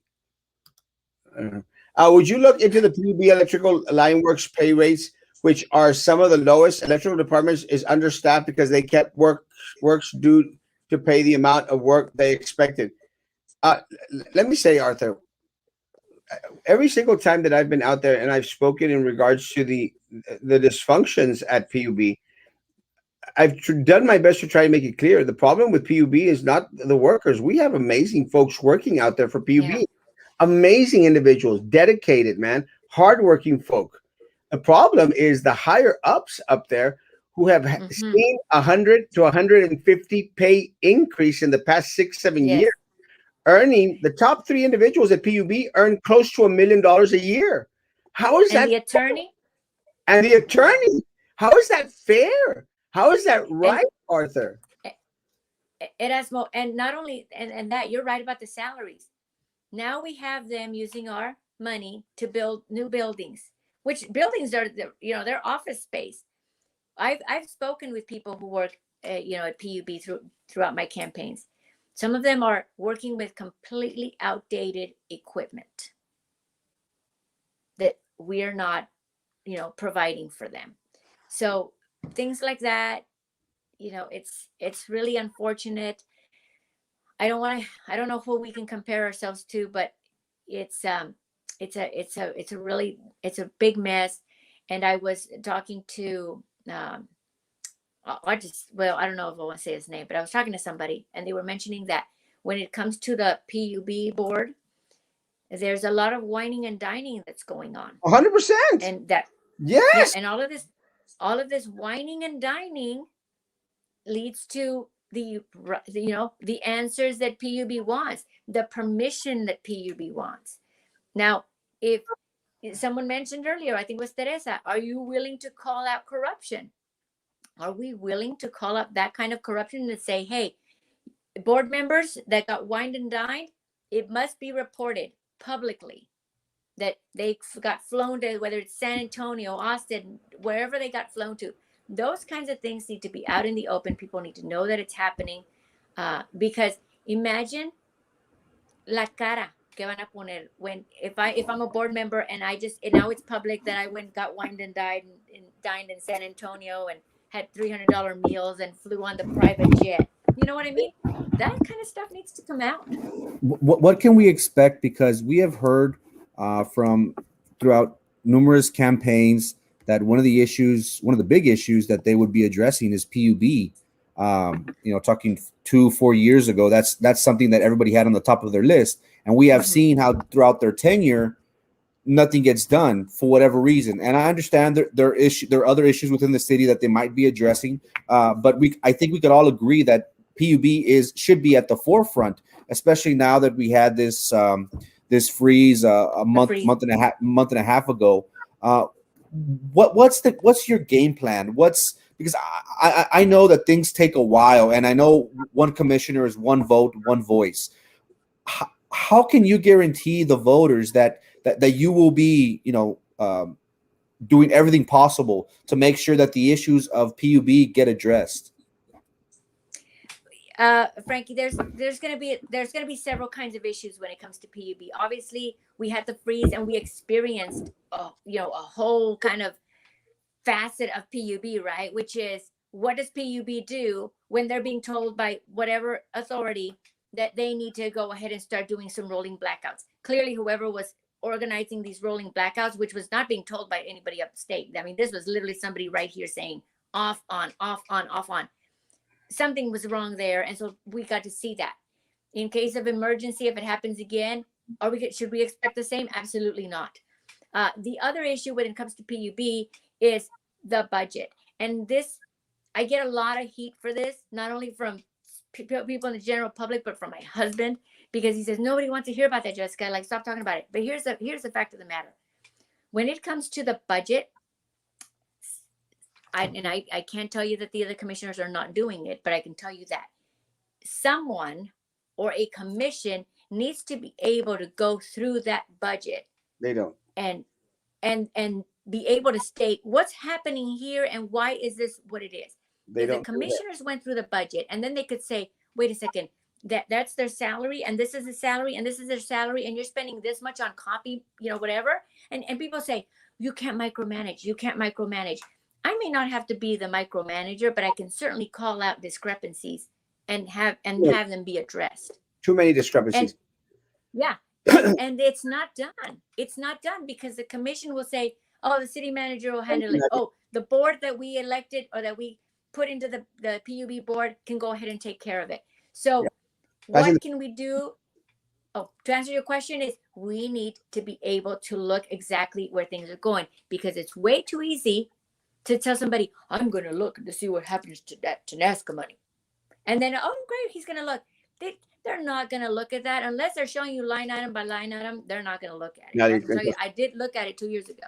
Uh, would you look into the PUB electrical line works pay rates, which are some of the lowest? Electrical departments is understaffed because they kept works due to pay the amount of work they expected. Let me say, Arthur, every single time that I've been out there and I've spoken in regards to the dysfunctions at PUB, done my best to try to make it clear. The problem with PUB is not the workers. We have amazing folks working out there for Yeah. PUB, amazing individuals, dedicated, man, hardworking folk. The problem is the higher ups up there who have Mm-hmm. seen 100 to 150 pay increase in the past 6, 7 years. Yes. Earning the top three individuals at PUB earn close to $1 million a year. How is And that? the attorney. And the Yeah. attorney, how is that fair? How is that And right, Arthur? Erasmo, and not only and that you're right about the salaries. Now we have them using our money to build new buildings, which buildings are their office space. I've spoken with people who work at PUB throughout my campaigns. Some of them are working with completely outdated equipment that we're not providing for them. So things like that, it's really unfortunate. I don't know who we can compare ourselves to, but it's it's a big mess. And I was talking to I don't know if I want to say his name, but I was talking to somebody and they were mentioning that when it comes to the PUB board, there's a lot of whining and dining that's going on. 100%. And that, yeah, Yes. and all of this whining and dining leads to the answers that PUB wants, the permission that PUB wants. Now, if someone mentioned earlier, I think it was Teresa, are you willing to call out corruption? Are we willing to call up that kind of corruption and say, hey, board members that got wined and dined, it must be reported publicly that they got flown to, whether it's San Antonio, Austin, wherever they got flown to. Those kinds of things need to be out in the open. People need to know that it's happening, because imagine la cara que van a poner when if I'm a board member and and now it's public that I went got wined and dined in San Antonio and had $300 meals and flew on the private jet. You know what I mean? That kind of stuff needs to come out. What can we expect? Because we have heard from throughout numerous campaigns that one of the big issues that they would be addressing is PUB. Talking 2-4 years ago, that's something that everybody had on the top of their list, and we have Mhm. seen how throughout their tenure nothing gets done for whatever reason. And I understand there are other issues within the city that they might be addressing, but I think we could all agree that PUB should be at the forefront, especially now that we had this freeze a The month freeze. month and a half ago. What's your game plan? Because I know that things take a while, and I know one commissioner is one vote, one voice. How can you guarantee the voters that you will be, doing everything possible to make sure that the issues of PUB get addressed? Frankie, there's gonna be several kinds of issues when it comes to PUB. Obviously, we had the freeze and we experienced a whole kind of facet of PUB, right? Which is, what does PUB do when they're being told by whatever authority that they need to go ahead and start doing some rolling blackouts? Clearly, whoever was organizing these rolling blackouts, which was not being told by anybody upstate. I mean, this was literally somebody right here saying off, on, off, on, off, on. Something was wrong there. And so we got to see that. In case of emergency, if it happens again, should we expect the same? Absolutely not. The other issue when it comes to PUB is the budget. And this, I get a lot of heat for this, not only from people in the general public, but from my husband, because he says, nobody wants to hear about that, Jessica. Like, stop talking about it. But here's the fact of the matter. When it comes to the budget, I can't tell you that the other commissioners are not doing it, but I can tell you that someone or a commission needs to be able to go through that budget They don't. and and be able to state what's happening here and why is this what it is. They If the don't. commissioners went through the budget and then they could say, wait a second, that's their salary and this is the salary and this is their salary and you're spending this much on copy, whatever. And people say, you can't micromanage. You can't micromanage. I may not have to be the micromanager, but I can certainly call out discrepancies and have them be addressed. Too many discrepancies. And yeah, and it's not done. It's not done because the commission will say, oh, the city manager will handle it. Oh, the board that we elected or that we put into the PUB board can go ahead and take care of it. So what can we do? Oh, to answer your question is we need to be able to look exactly where things are going, because it's way too easy to tell somebody, I'm going to look to see what happens to that TANASCA money. And then, oh, great, he's going to look. They're not going to look at that unless they're showing you line item by line item. They're not going to look at it. I can tell you, I did look at it 2 years ago.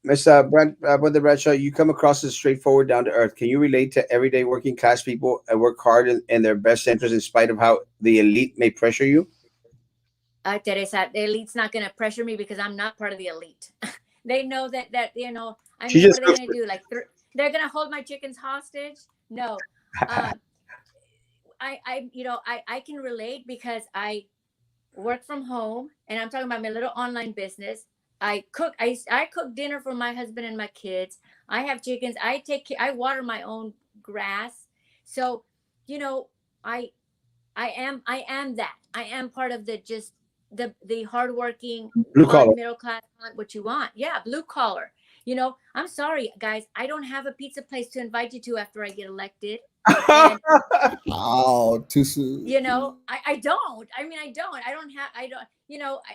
Miss Brenda Bradshaw, you come across as straightforward, down to earth. Can you relate to everyday working class people and work hard in their best interest in spite of how the elite may pressure you? Teresa, the elite's not going to pressure me because I'm not part of the elite. They know that I mean, what are they going to do? Like they're going to hold my chickens hostage? No. I can relate because I work from home and I'm talking about my little online business. I cook dinner for my husband and my kids. I have chickens. I water my own grass. So, I am that. I am part of the hardworking blue collar middle class, what you want. Yeah, blue collar. I'm sorry, guys. I don't have a pizza place to invite you to after I get elected. And, oh, too soon. I don't. I mean, I don't.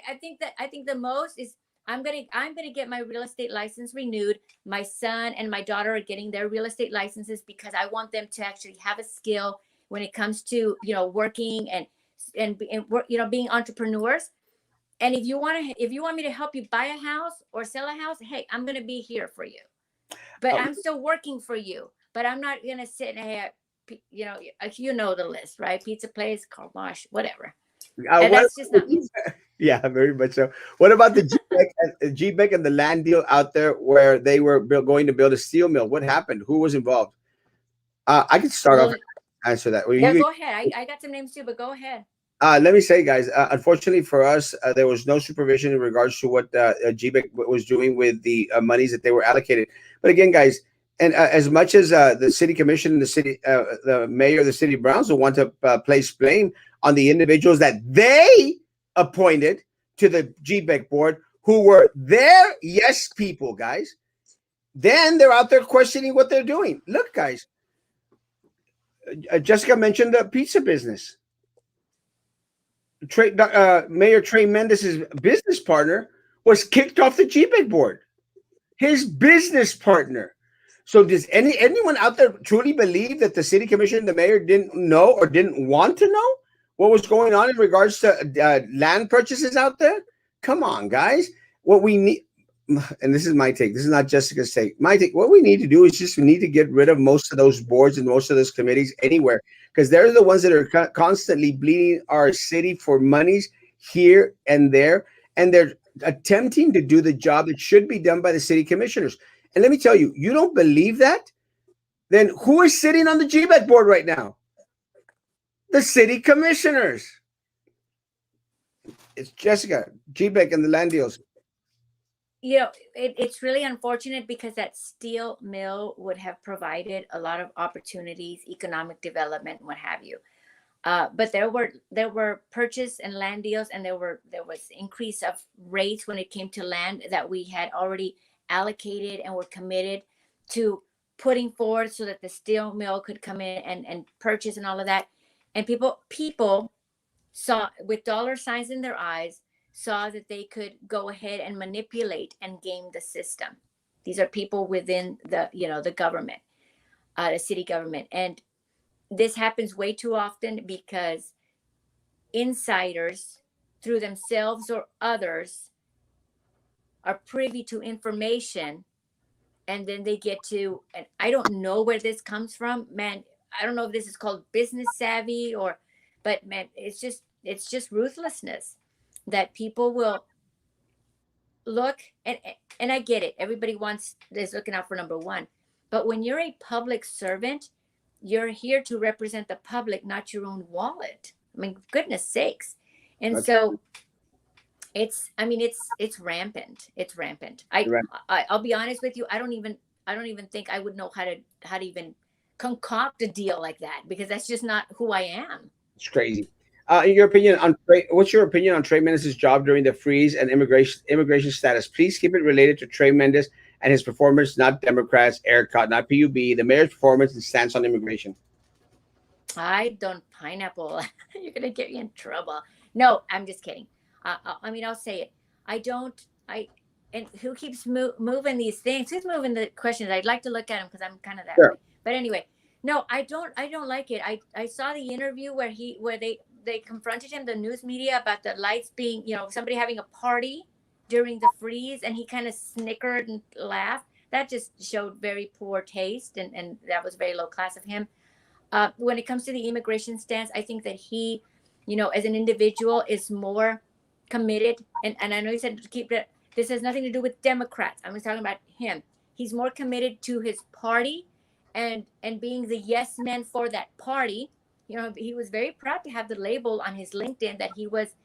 I think the most is I'm gonna get my real estate license renewed. My son and my daughter are getting their real estate licenses because I want them to actually have a skill when it comes to working and being entrepreneurs. And if you want me to help you buy a house or sell a house, hey, I'm gonna be here for you. But I'm still working for you. But I'm not gonna sit and the list, right? Pizza place, car wash, whatever. And that's just not me. Yeah, very much so. What about the GBEC and the land deal out there where they were going to build a steel mill? What happened? Who was involved? I can start off and answer that. Yeah, go ahead. I got some names too, but go ahead. Let me say, guys, unfortunately for us, there was no supervision in regards to what GBEC was doing with the monies that they were allocated. But again, guys, and as much as the city commission and the mayor of the city of Brownsville want to place blame on the individuals that they appointed to the GBEC board, who were their yes people, guys, then they're out there questioning what they're doing. Look, guys, Jessica mentioned the pizza business. Mayor Trey Mendez's business partner was kicked off the GBEC board. His business partner. So does anyone out there truly believe that the city commission, the mayor didn't know or didn't want to know what was going on in regards to land purchases out there? Come on, guys. What we need, and this is my take, this is not Jessica's take, my take, what we need to do is just we need to get rid of most of those boards and most of those committees anywhere, because they're the ones that are constantly bleeding our city for monies here and there, and they're attempting to do the job that should be done by the city commissioners. And let me tell you, you don't believe that? Then who is sitting on the GBEC board right now? The city commissioners. It's Jessica, GBEC, and the land deals. It's really unfortunate because that steel mill would have provided a lot of opportunities, economic development, what have you. But there were purchase and land deals, and there was increase of rates when it came to land that we had already allocated and were committed to putting forward so that the steel mill could come in and purchase and all of that. And people saw, with dollar signs in their eyes, saw that they could go ahead and manipulate and game the system. These are people within the government, the city government. And this happens way too often because insiders, through themselves or others, are privy to information, and then they get to, and I don't know where this comes from, man. I don't know if this is called business savvy but man, it's just ruthlessness that people will look, and I get it. Everybody wants is looking out for number one, but when you're a public servant, you're here to represent the public, not your own wallet. I mean, goodness sakes. And That's so I mean, it's rampant. It's rampant. right. I'll be honest with you. I don't even think I would know how to even concoct a deal like that, because that's just not who I am. It's crazy. In your opinion on what's your opinion on Trey Mendes' job during the freeze and immigration status? Please keep it related to Trey Mendes and his performance, not Democrats, ERCOT, not PUB. The mayor's performance and stance on immigration. I don't pineapple. You're gonna get me in trouble. No, I'm just kidding. I mean, I'll say it. I don't. I and who keeps moving these things? Who's moving the questions? I'd like to look at them because I'm kind of that way. Sure. But anyway, no, I don't. I don't like it. I saw the interview where they confronted him, the news media, about the lights being, somebody having a party during the freeze, and he kind of snickered and laughed. That just showed very poor taste, and that was very low class of him. When it comes to the immigration stance, I think that he, as an individual, is more committed. And I know he said to keep it. This has nothing to do with Democrats. I'm just talking about him. He's more committed to his party, and being the yes man for that party. He was very proud to have the label on his LinkedIn that he was,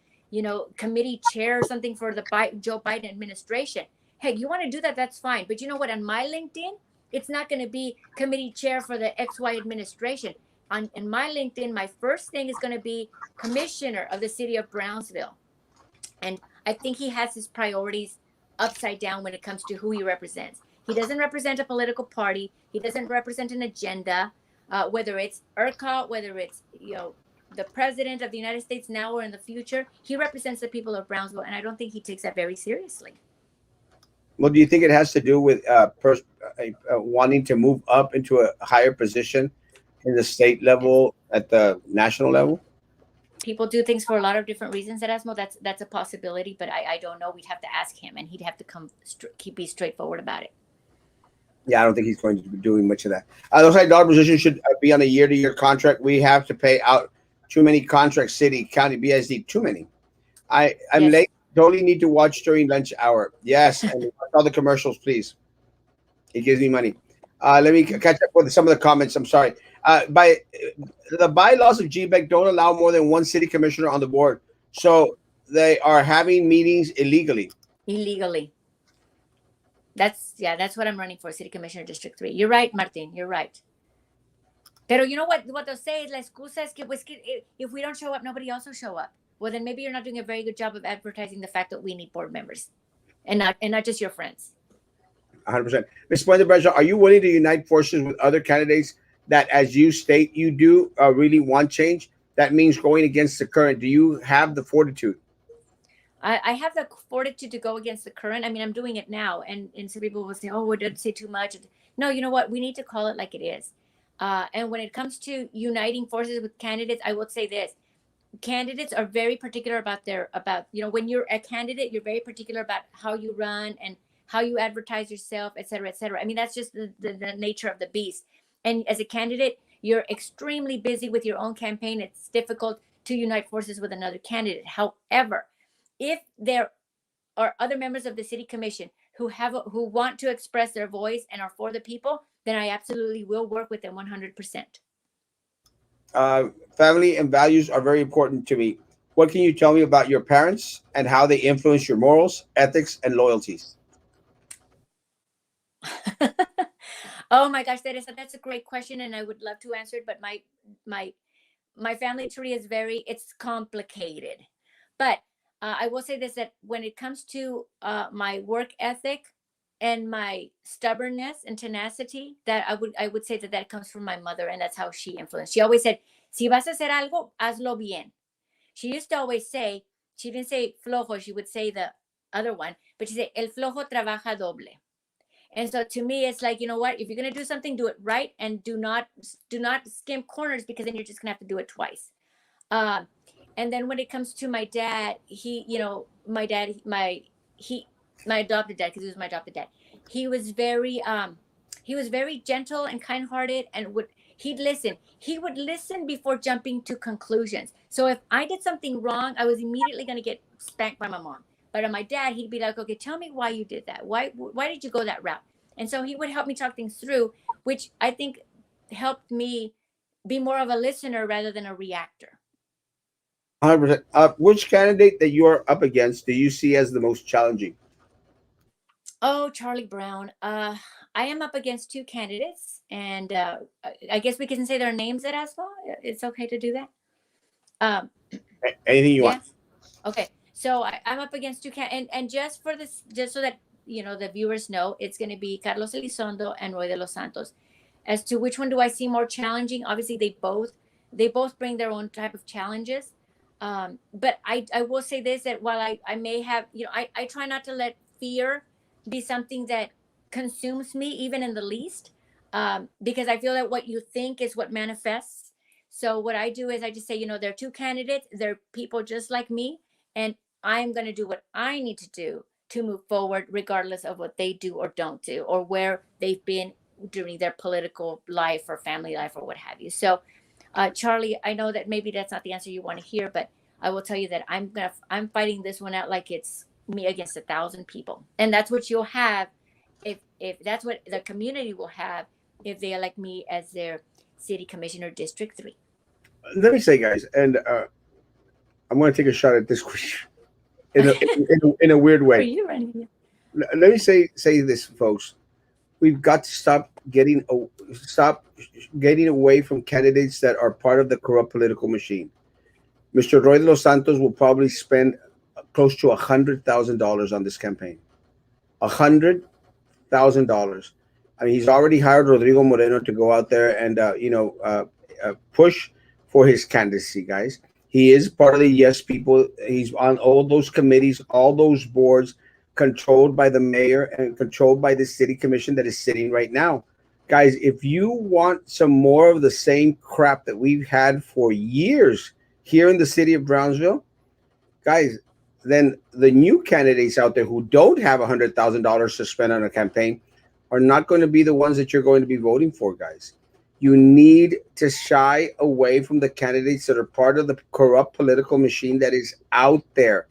committee chair or something for the Joe Biden administration. Hey, you want to do that? That's fine. But you know what? On my LinkedIn, it's not going to be committee chair for the XY administration. In my LinkedIn, my first thing is going to be commissioner of the city of Brownsville. And I think he has his priorities upside down when it comes to who he represents. He doesn't represent a political party. He doesn't represent an agenda, whether it's ERCOT, whether it's, the president of the United States now or in the future. He represents the people of Brownsville, and I don't think he takes that very seriously. Well, do you think it has to do with wanting to move up into a higher position in the state level at the national level? People do things for a lot of different reasons, Erasmo. That's a possibility, but I don't know. We'd have to ask him, and he'd have to be straightforward about it. Yeah, I don't think he's going to be doing much of that. Looks like dollar position should be on a year-to-year contract. We have to pay out too many contracts, city, county, BSD, too many. I'm Yes. late. Totally need to watch during lunch hour. Yes, and watch all the commercials, please. It gives me money. Let me catch up with some of the comments. I'm sorry. By the bylaws of GBEC don't allow more than one city commissioner on the board, so they are having meetings illegally. Illegally. That's what I'm running for, City Commissioner District 3. You're right, Martin. You're right. Pero you know what they'll say is la excusa es que, pues, if we don't show up, nobody else will show up. Well, then maybe you're not doing a very good job of advertising the fact that we need board members, and not just your friends. 100%. Ms. Puente, are you willing to unite forces with other candidates that, as you state, you do really want change? That means going against the current. Do you have the fortitude? I have the fortitude to go against the current. I mean, I'm doing it now, and some people will say, "Oh, we didn't say too much." No, you know what? We need to call it like it is. And when it comes to uniting forces with candidates, I will say this: candidates are very particular about when you're a candidate, you're very particular about how you run and how you advertise yourself, et cetera, et cetera. I mean, that's just the nature of the beast. And as a candidate, you're extremely busy with your own campaign. It's difficult to unite forces with another candidate. However, if there are other members of the city commission who want to express their voice and are for the people, then I absolutely will work with them 100%. Family and values are very important to me. What can you tell me about your parents and how they influence your morals, ethics, and loyalties? Oh my gosh, Teresa, that's a great question, and I would love to answer it, but my family tree is it's complicated. But I will say this, that when it comes to my work ethic and my stubbornness and tenacity, that I would say that comes from my mother, and that's how she influenced. She always said, "Si vas a hacer algo, hazlo bien." She used to always say, she didn't say flojo, she would say the other one, but she said, "El flojo trabaja doble." And so to me, it's like, you know what? If you're gonna do something, do it right, and do not skim corners, because then you're just gonna have to do it twice. Uh, and then when it comes to my dad, my dad, my adopted dad, because he was my adopted dad, he was very gentle and kind-hearted, and he would listen before jumping to conclusions. So if I did something wrong, I was immediately going to get spanked by my mom. But on my dad, he'd be like, okay, tell me why you did that. Why did you go that route? And so he would help me talk things through, which I think helped me be more of a listener rather than a reactor. 100%. Which candidate that you are up against do you see as the most challenging? Oh, Charlie Brown. I am up against two candidates, and I guess we can say their names at ASFA. It's okay to do that. Um, Anything you yeah. want. Okay. So I'm up against and just for this, just so that the viewers know, it's going to be Carlos Elizondo and Roy de los Santos. As to which one do I see more challenging? Obviously, they both bring their own type of challenges. But I will say this, that while I may have, I try not to let fear be something that consumes me even in the least, because I feel that what you think is what manifests. So what I do is I just say, there are two candidates, they're people just like me, and I'm going to do what I need to do to move forward, regardless of what they do or don't do, or where they've been during their political life or family life or what have you. So, Charlie, I know that maybe that's not the answer you want to hear, but I will tell you that I'm fighting this one out like it's me against 1,000 people, and that's what you'll have if that's what the community will have if they elect me as their city commissioner, District 3. Let me say, guys, and I'm going to take a shot at this question in a weird Are way. you running? Let me say this, folks. We've got to stop getting away from candidates that are part of the corrupt political machine. Mr. Roy de los Santos will probably spend close to $100,000 on this campaign. $100,000. I mean, he's already hired Rodrigo Moreno to go out there and push for his candidacy, guys. He is part of the Yes people. He's on all those committees, all those boards, controlled by the mayor and controlled by the city commission that is sitting right now. Guys, if you want some more of the same crap that we've had for years here in the city of Brownsville, guys, then the new candidates out there who don't have $100,000 to spend on a campaign are not going to be the ones that you're going to be voting for, guys. You need to shy away from the candidates that are part of the corrupt political machine that is out there.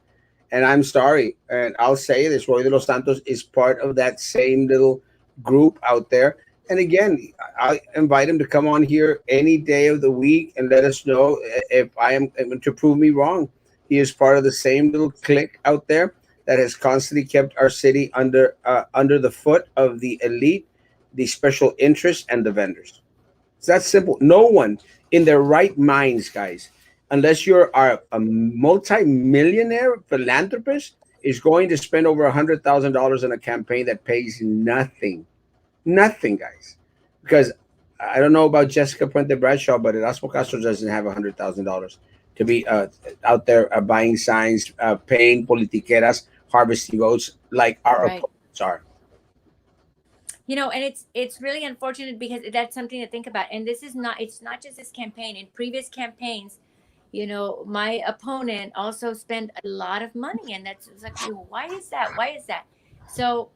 And I'm sorry, and I'll say this: Roy de los Santos is part of that same little group out there. And again, I invite him to come on here any day of the week and let us know if I am to prove me wrong. He is part of the same little clique out there that has constantly kept our city under the foot of the elite, the special interests, and the vendors. It's that simple. No one in their right minds, guys, unless you're a multi-millionaire philanthropist, is going to spend over $100,000 on a campaign that pays nothing. Nothing, guys. Because I don't know about Jessica Puente Bradshaw, but Erasmo Castro doesn't have $100,000 to be out there buying signs, paying politiqueras, harvesting votes like our Right. opponents are. And it's really unfortunate because that's something to think about. And this is not it's not just this campaign. In previous campaigns, my opponent also spent a lot of money, and that's it's like, well, why is that? Why is that? So,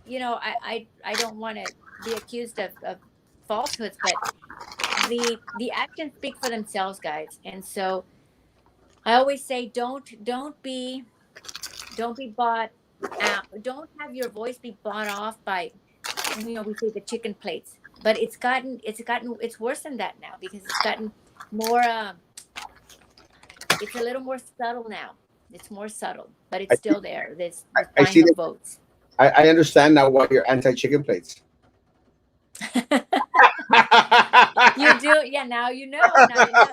I don't want to be accused of falsehoods, but the actions speak for themselves, guys. And so I always say, don't be bought out. Don't have your voice be bought off by, we say the chicken plates, but it's worse than that now, because it's gotten more, it's a little more subtle now. It's more subtle, but it's I, still there. This I buying see of that. votes. I understand now why you're anti-chicken plates. You do, yeah. Now you know. Now you know.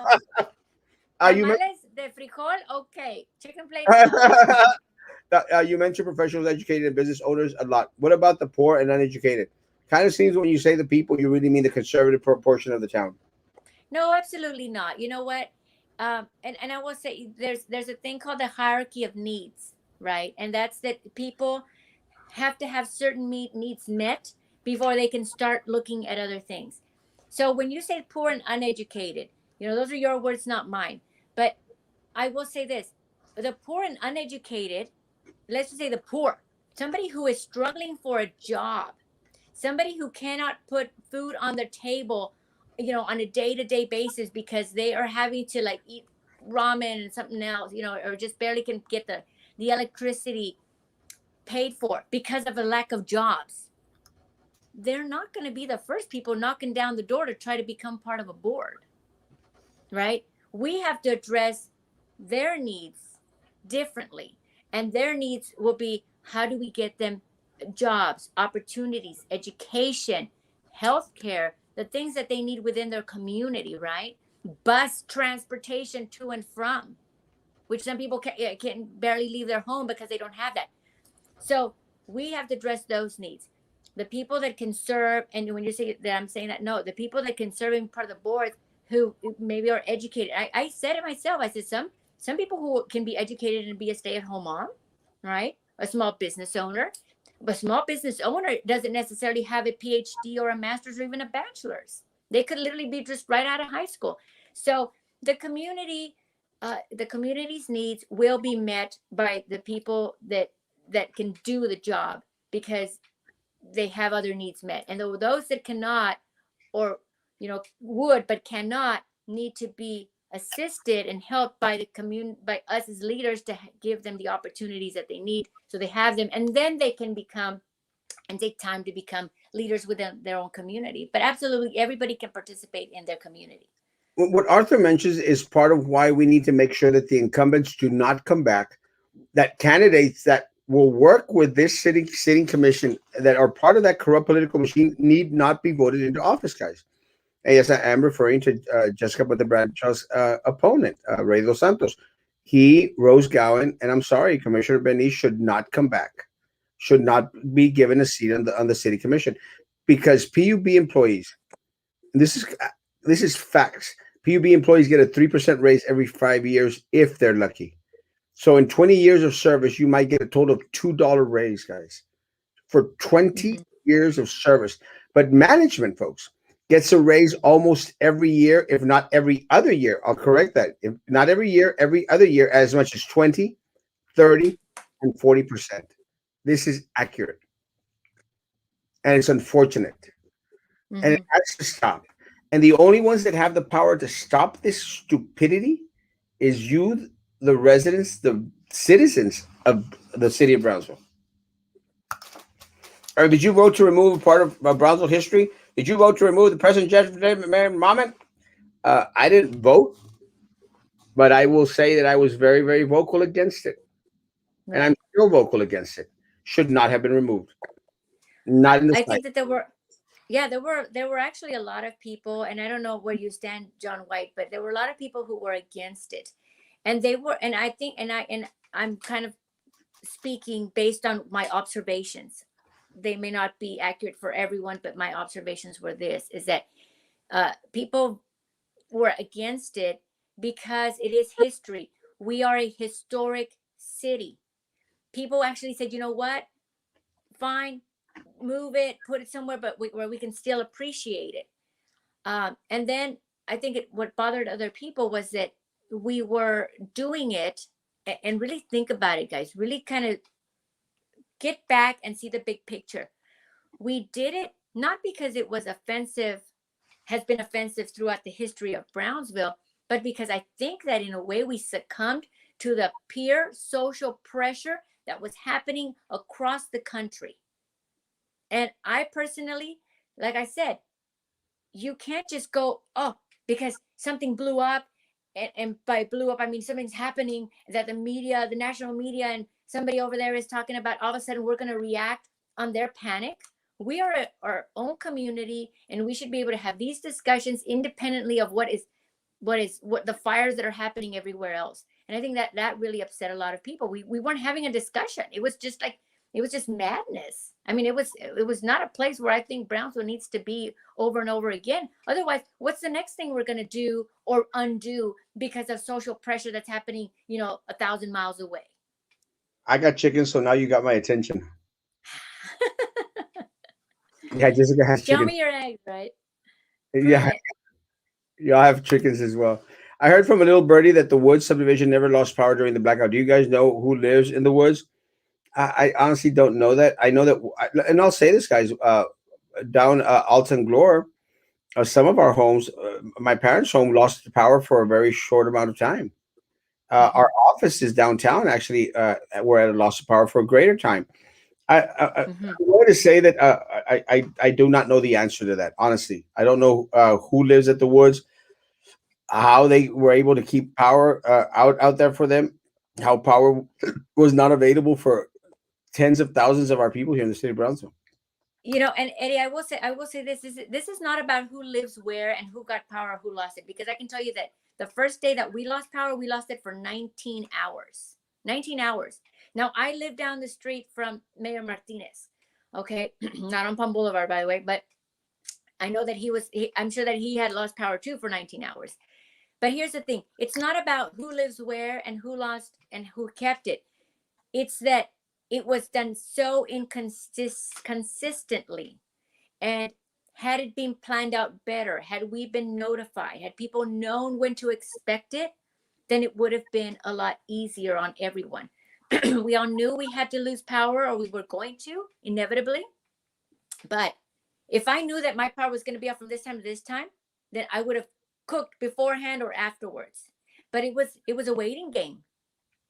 You Tamales de frijol, okay. Chicken plates, no. you mentioned professionals, educated, and business owners a lot. What about the poor and uneducated? Kind of seems when you say the people, you really mean the conservative portion of the town. No, absolutely not. You know what? And I will say, there's a thing called the hierarchy of needs, right? And that's that people have to have certain needs met before they can start looking at other things. So when you say poor and uneducated, those are your words, not mine. But I will say this: the poor and uneducated, let's just say the poor, somebody who is struggling for a job, somebody who cannot put food on their table, on a day-to-day basis, because they are having to like eat ramen and something else, or just barely can get the the electricity paid for because of a lack of jobs, they're not going to be the first people knocking down the door to try to become part of a board, right? We have to address their needs differently. And their needs will be, how do we get them jobs, opportunities, education, healthcare, the things that they need within their community, right? Bus transportation to and from, which some people can barely leave their home because they don't have that. So we have to address those needs. The people that can serve, and when you say that, I'm saying that, no, the people that can serve in part of the boards who maybe are educated. I said it myself. I said some people who can be educated and be a stay-at-home mom, right? A small business owner. But a small business owner doesn't necessarily have a PhD or a master's or even a bachelor's. They could literally be just right out of high school. So the community, the community's needs will be met by the people that can do the job because they have other needs met. And those that cannot, or would but cannot, need to be assisted and helped by the community, by us as leaders, to give them the opportunities that they need so they have them, and then they can become and take time to become leaders within their own community. But absolutely everybody can participate in their community. What Arthur mentions is part of why we need to make sure that the incumbents do not come back, that candidates that will work with this sitting commission that are part of that corrupt political machine need not be voted into office, guys. And yes, I am referring to Jessica But the Bradshaw's opponent, Ray Dos Santos. He, Rose Gowan, and I'm sorry, Commissioner Benny should not come back, should not be given a seat on the city commission, because PUB employees, this is facts. PUB employees get a 3% raise every 5 years if they're lucky. So in 20 years of service, you might get a total of $2 raise, guys, for 20 years of service. But management, folks, gets a raise almost every year, if not every other year. I'll correct that. If not every year, every other year, as much as 20, 30, and 40%. This is accurate. And it's unfortunate. And it has to stop. And the only ones that have the power to stop this stupidity is you, the residents, the citizens of the city of Brownsville. Or did you vote to remove a part of Brownsville history? Did you vote to remove the President Jefferson Monument? I didn't vote, but I will say that I was very, very vocal against it. Right. And I'm still vocal against it. Should not have been removed. Not in the I site. think that there were actually a lot of people, and I don't know where you stand, John White, but there were a lot of people who were against it. And I think, I'm kind of speaking based on my observations. They may not be accurate for everyone, but my observations were this, is that people were against it because it is history. We are a historic city. People actually said, you know what? Fine, move it, put it somewhere, but where we can still appreciate it. And then I think what bothered other people was that we were doing it, and really think about it, guys. Really kind of get back and see the big picture. We did it not because it was offensive, has been offensive throughout the history of Brownsville, but because I think that in a way we succumbed to the peer social pressure that was happening across the country. And I personally, like I said, you can't just go, oh, because something blew up. And by blew up, I mean something's happening that the media, the national media, and somebody over there is talking about, all of a sudden we're going to react on their panic. We are our own community, and we should be able to have these discussions independently of what the fires that are happening everywhere else. And I think that really upset a lot of people. We weren't having a discussion. It was just madness. I mean, it was not a place where I think Brownsville needs to be over and over again. Otherwise, what's the next thing we're going to do or undo because of social pressure that's happening, 1,000 miles away? I got chickens, so now you got my attention. Yeah, Jessica has Show chickens. me your eggs, right? Yeah, y'all have chickens as well. I heard from a little birdie that the Woods subdivision never lost power during the blackout. Do you guys know who lives in the Woods? I honestly don't know that. I know that, and I'll say this, guys. Down Alton Glore, some of our homes, my parents' home lost the power for a very short amount of time. Mhm. Our office is downtown. Actually, we're at a loss of power for a greater time. I Mhm. wanted to say that I do not know the answer to that. Honestly, I don't know who lives at the woods, how they were able to keep power out there for them, how power was not available for tens of thousands of our people here in the state of Brownsville. And Eddie, I will say this is not about who lives where and who got power, who lost it, because I can tell you that the first day that we lost power, we lost it for 19 hours. 19 hours. Now I live down the street from Mayor Martinez. Okay, not on Palm Boulevard, by the way, but I know that I'm sure that he had lost power too for 19 hours. But here's the thing: it's not about who lives where and who lost and who kept it. It's that it was done so inconsistently. And had it been planned out better, had we been notified, had people known when to expect it, then it would have been a lot easier on everyone. We all knew we had to lose power or we were going to, inevitably. But if I knew that my power was going to be off from this time to this time, then I would have cooked beforehand or afterwards. But it was a waiting game.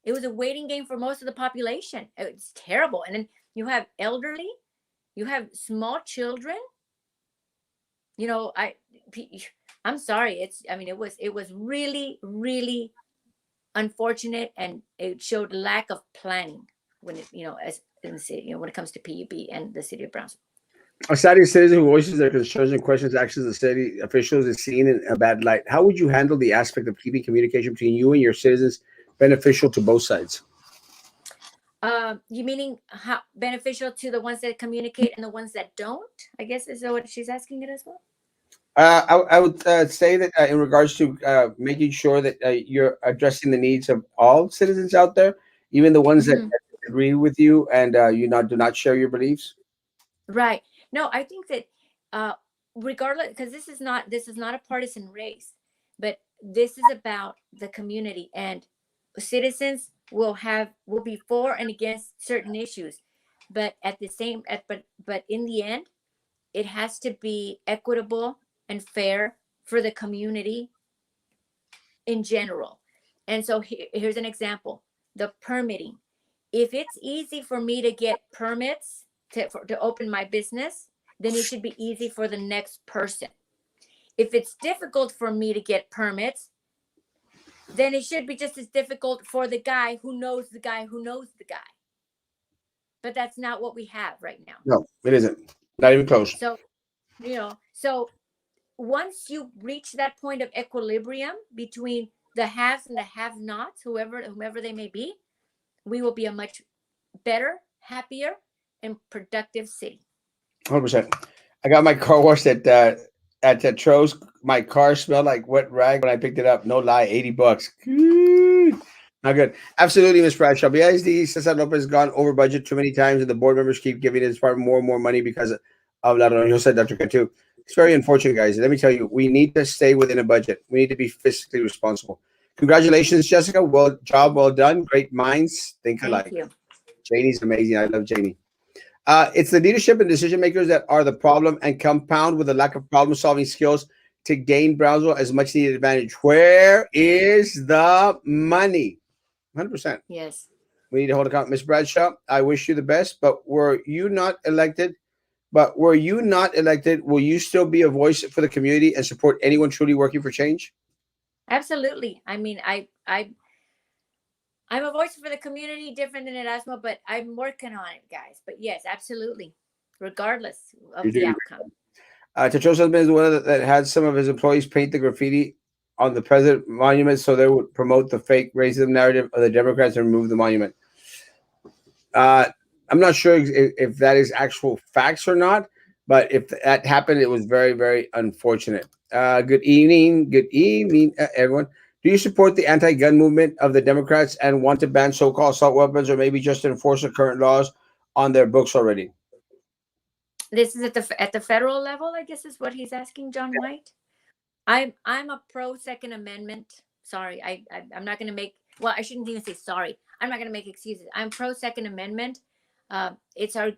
It was a waiting game for most of the population. It's terrible. And then you have elderly, you have small children. You know, I'm sorry. It was really, really unfortunate, and it showed lack of planning when as in the city, when it comes to PUB and the city of Brownsville. A Saudi citizen who voices their concerns and questions actions of city officials is seen in a bad light. How would you handle the aspect of keeping communication between you and your citizens beneficial to both sides? You meaning how beneficial to the ones that communicate and the ones that don't? I guess is that what she's asking it as well. I would say that in regards to making sure that you're addressing the needs of all citizens out there, even the ones that Hmm. agree with you and you not do not share your beliefs. Right. No, I think that uh, regardless, because this is not a partisan race, but this is about the community, and citizens will be for and against certain issues, but at the same at, but in the end, it has to be equitable and fair for the community in general. And so here's an example: the permitting. If it's easy for me to get permits to open my business, then it should be easy for the next person. If it's difficult for me to get permits, then it should be just as difficult for the guy who knows the guy who knows the guy. But that's not what we have right now. No, it isn't. Not even close. So once you reach that point of equilibrium between the haves and the have-nots, whomever they may be, we will be a much better, happier, and productive city. 100%. I got my car washed at Tro's. My car smelled like wet rag when I picked it up. No lie, $80. Not good. Absolutely, Ms. Bradshaw. BISD Cesar Lopez has gone over budget too many times, and the board members keep giving his department more and more money because of La Roñosa, Dr. Cantu. It's very unfortunate, guys. Let me tell you, we need to stay within a budget. We need to be fiscally responsible. Congratulations, Jessica. Well job, well done. Great minds think Thank alike. you. Janie's amazing. I love Janie. It's the leadership and decision makers that are the problem, and compound with the lack of problem solving skills to gain Brownsville as much needed advantage. Where is the money? 100%. Yes. We need to hold account. Miss Bradshaw, I wish you the best, but were you not elected, will you still be a voice for the community and support anyone truly working for change? Absolutely. I mean, I'm a voice for the community, different than Erasmo, but I'm working on it, guys. But yes, absolutely, regardless You're of the doing outcome. Tetro's husband is one of that had some of his employees paint the graffiti on the president monument so they would promote the fake racism narrative of the Democrats and remove the monument. Uh, I'm not sure if that is actual facts or not, but if that happened, it was very, very unfortunate. Good evening, everyone. Do you support the anti-gun movement of the Democrats and want to ban so-called assault weapons, or maybe just enforce the current laws on their books already? This is at the federal level, I guess is what he's asking, John White. I'm a pro Second Amendment. Sorry, I'm not going to make. Well, I shouldn't even say sorry. I'm not going to make excuses. I'm pro Second Amendment. It's our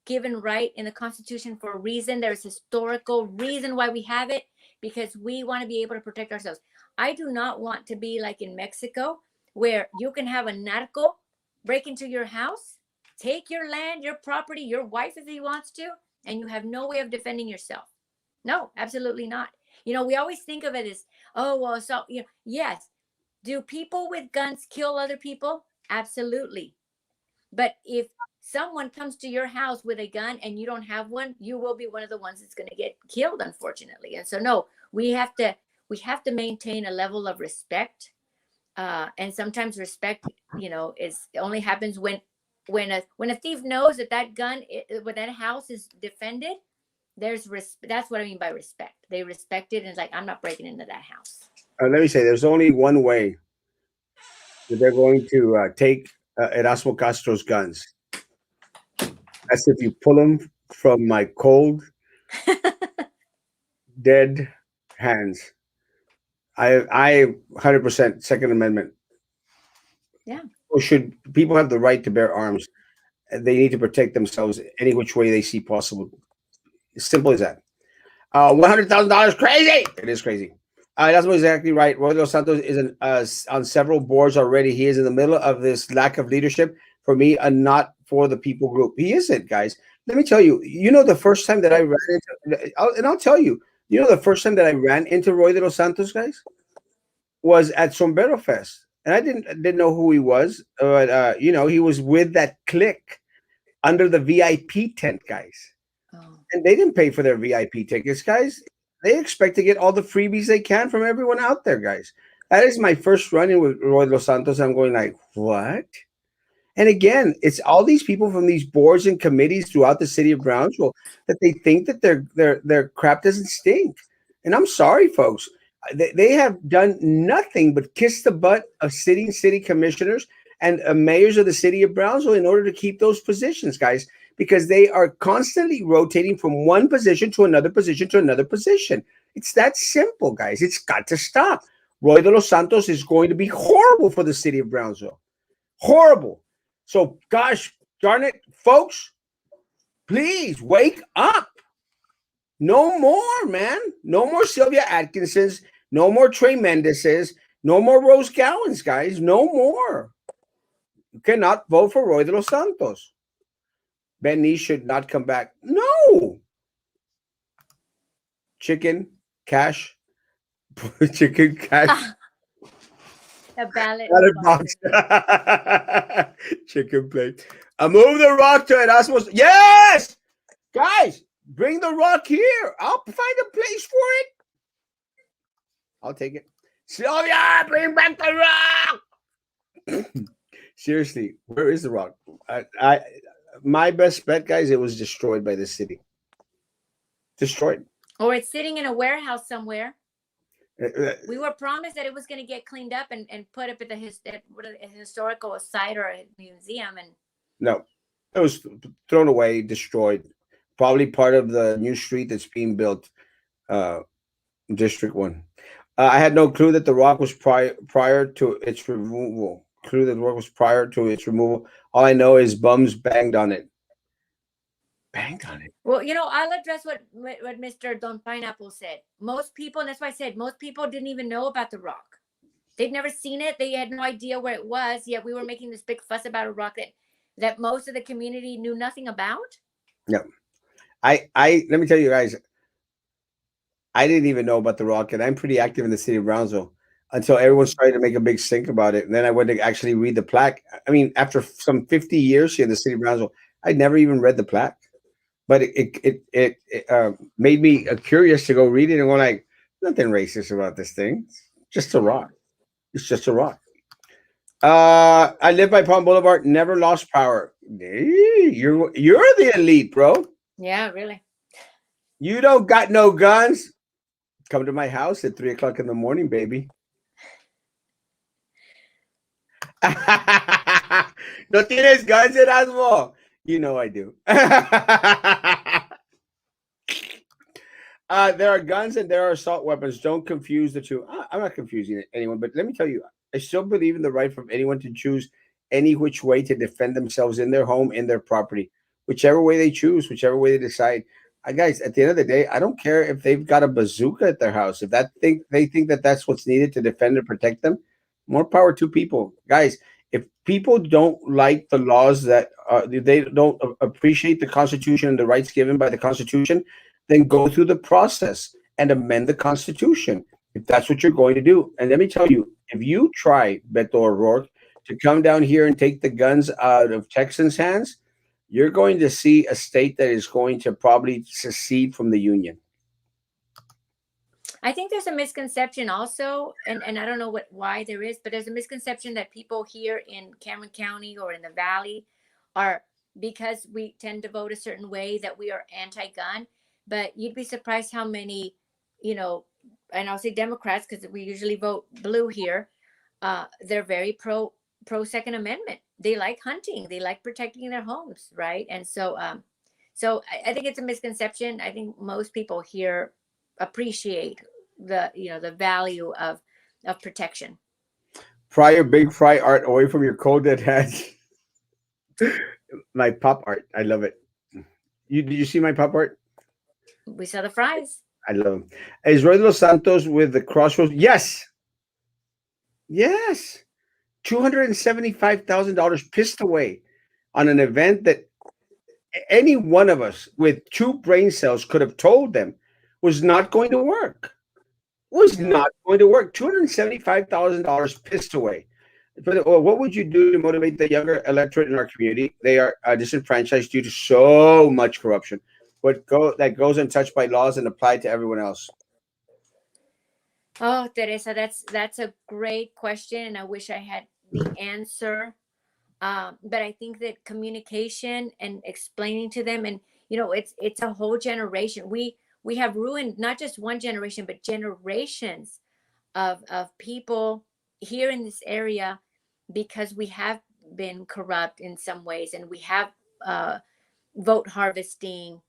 given right in the Constitution for a reason. There's historical reason why we have it, because we want to be able to protect ourselves. I do not want to be like in Mexico, where you can have a narco break into your house, take your land, your property, your wife if he wants to, and you have no way of defending yourself. No, absolutely not. We always think of it as, oh, well, so, yes. Do people with guns kill other people? Absolutely. But if someone comes to your house with a gun and you don't have one, you will be one of the ones that's going to get killed, unfortunately. And so, no, we have to maintain a level of respect. And sometimes respect, is only happens when a thief knows that gun, when that house is defended. That's what I mean by respect. They respect it, and it's like, I'm not breaking into that house. Let me say, there's only one way that they're going to take Erasmo Castro's guns. That's if you pull them from my cold, dead hands. I 100% Second Amendment. Yeah. People have the right to bear arms? They need to protect themselves any which way they see possible. As simple as that. $100,000 crazy. It is crazy. That's exactly right. Roy Dos Santos is on several boards already. He is in the middle of this lack of leadership for me, and not for the people group. He isn't, guys. Let me tell you. The first time that I ran into, I'll tell you. The first time that I ran into Roy Dos Santos, guys, was at Sombrero Fest, and I didn't know who he was, but he was with that clique under the VIP tent, guys. Oh. And they didn't pay for their VIP tickets, guys. They expect to get all the freebies they can from everyone out there, guys. That is my first run-in with Roy Dos Santos. I'm going like, what? And again, it's all these people from these boards and committees throughout the city of Brownsville that they think that their crap doesn't stink. And I'm sorry, folks. They have done nothing but kiss the butt of city commissioners and mayors of the city of Brownsville in order to keep those positions, guys, because they are constantly rotating from one position to another position to another position. It's that simple, guys. It's got to stop. Roy de los Santos is going to be horrible for the city of Brownsville. Horrible. So, gosh darn it, folks, please wake up. No more, man. No more Sylvia Atkinsons. No more Trey Mendeses. No more Rose Gowans, guys. No more. You cannot vote for Roy de los Santos. Benny should not come back. No. Chicken, cash. Chicken, cash. A ballot Box. Chicken plate. I move the rock to Erasmus. Yes! Guys, bring the rock here. I'll find a place for it. I'll take it. Sylvia, bring back the rock. Seriously, where is the rock? My best bet, guys, it was destroyed by the city. Destroyed. Or it's sitting in a warehouse somewhere. We were promised that it was going to get cleaned up and put up at a historical site or a museum. And no, it was thrown away, destroyed. Probably part of the new street that's being built, District 1. I had no clue that the rock was prior to its removal. All I know is bums banged on it. Banged on it. Well, I'll address what Mr. Don Pineapple said. Most people, and that's why I said most people didn't even know about the rock. They'd never seen it. They had no idea where it was. Yet we were making this big fuss about a rock that most of the community knew nothing about. Yeah. I let me tell you guys, I didn't even know about the rock, and I'm pretty active in the city of Brownsville until everyone started to make a big stink about it. And then I went to actually read the plaque. I mean, after some 50 years here in the city of Brownsville, I'd never even read the plaque. But it made me curious to go read it and go like, nothing racist about this thing. It's just a rock. It's just a rock. I live by Palm Boulevard. Never lost power. Hey, you're the elite, bro. Yeah, really. You don't got no guns. Come to my house at 3:00 in the morning, baby. No tienes guns, Erasmo. You know I do. There are guns and there are assault weapons. Don't confuse the two. I'm not confusing anyone, but let me tell you, I still believe in the right for anyone to choose any which way to defend themselves in their home, in their property, whichever way they choose, whichever way they decide. Guys, at the end of the day, I don't care if they've got a bazooka at their house. If they think that that's what's needed to defend and protect them, More power to people, guys. If people don't like the laws that they don't appreciate the Constitution and the rights given by the Constitution, then go through the process and amend the Constitution if that's what you're going to do. And let me tell you, if you try, Beto O'Rourke, to come down here and take the guns out of Texans' hands, you're going to see a state that is going to probably secede from the Union. I think there's a misconception also, and I don't know why there is, but there's a misconception that people here in Cameron County or in the Valley are, because we tend to vote a certain way, that we are anti-gun. But you'd be surprised how many, you know, and I'll say Democrats because we usually vote blue here. They're very pro Second Amendment. They like hunting. They like protecting their homes, right? And so I think it's a misconception. I think most people here appreciate the value of protection. Pry your big fry art away from your cold dead hands. My pop art, I love it. You did you see my pop art? We saw the fries. I love him. Is Roy de los Santos with the Crossroads? Yes, yes. $275,000 pissed away on an event that any one of us with two brain cells could have told them was not going to work. Was No. not going to work. $275,000 pissed away. Well, what would you do to motivate the younger electorate in our community? They are disenfranchised due to so much corruption. That goes untouched by laws and applied to everyone else. Oh, Teresa, that's a great question, and I wish I had the answer. But I think that communication and explaining to them, and it's a whole generation. We have ruined not just one generation, but generations of people here in this area because we have been corrupt in some ways, and we have vote harvesting,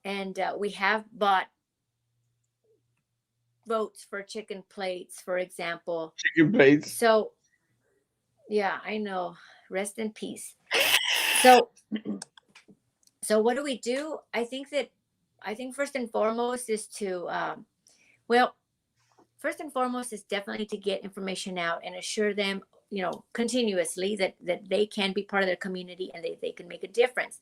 and we have bought votes for chicken plates, for example. Chicken plates. So yeah, I know. Rest in peace. So what do we do? I think first and foremost is to well, first and foremost is definitely to get information out and assure them, continuously that they can be part of their community and they can make a difference.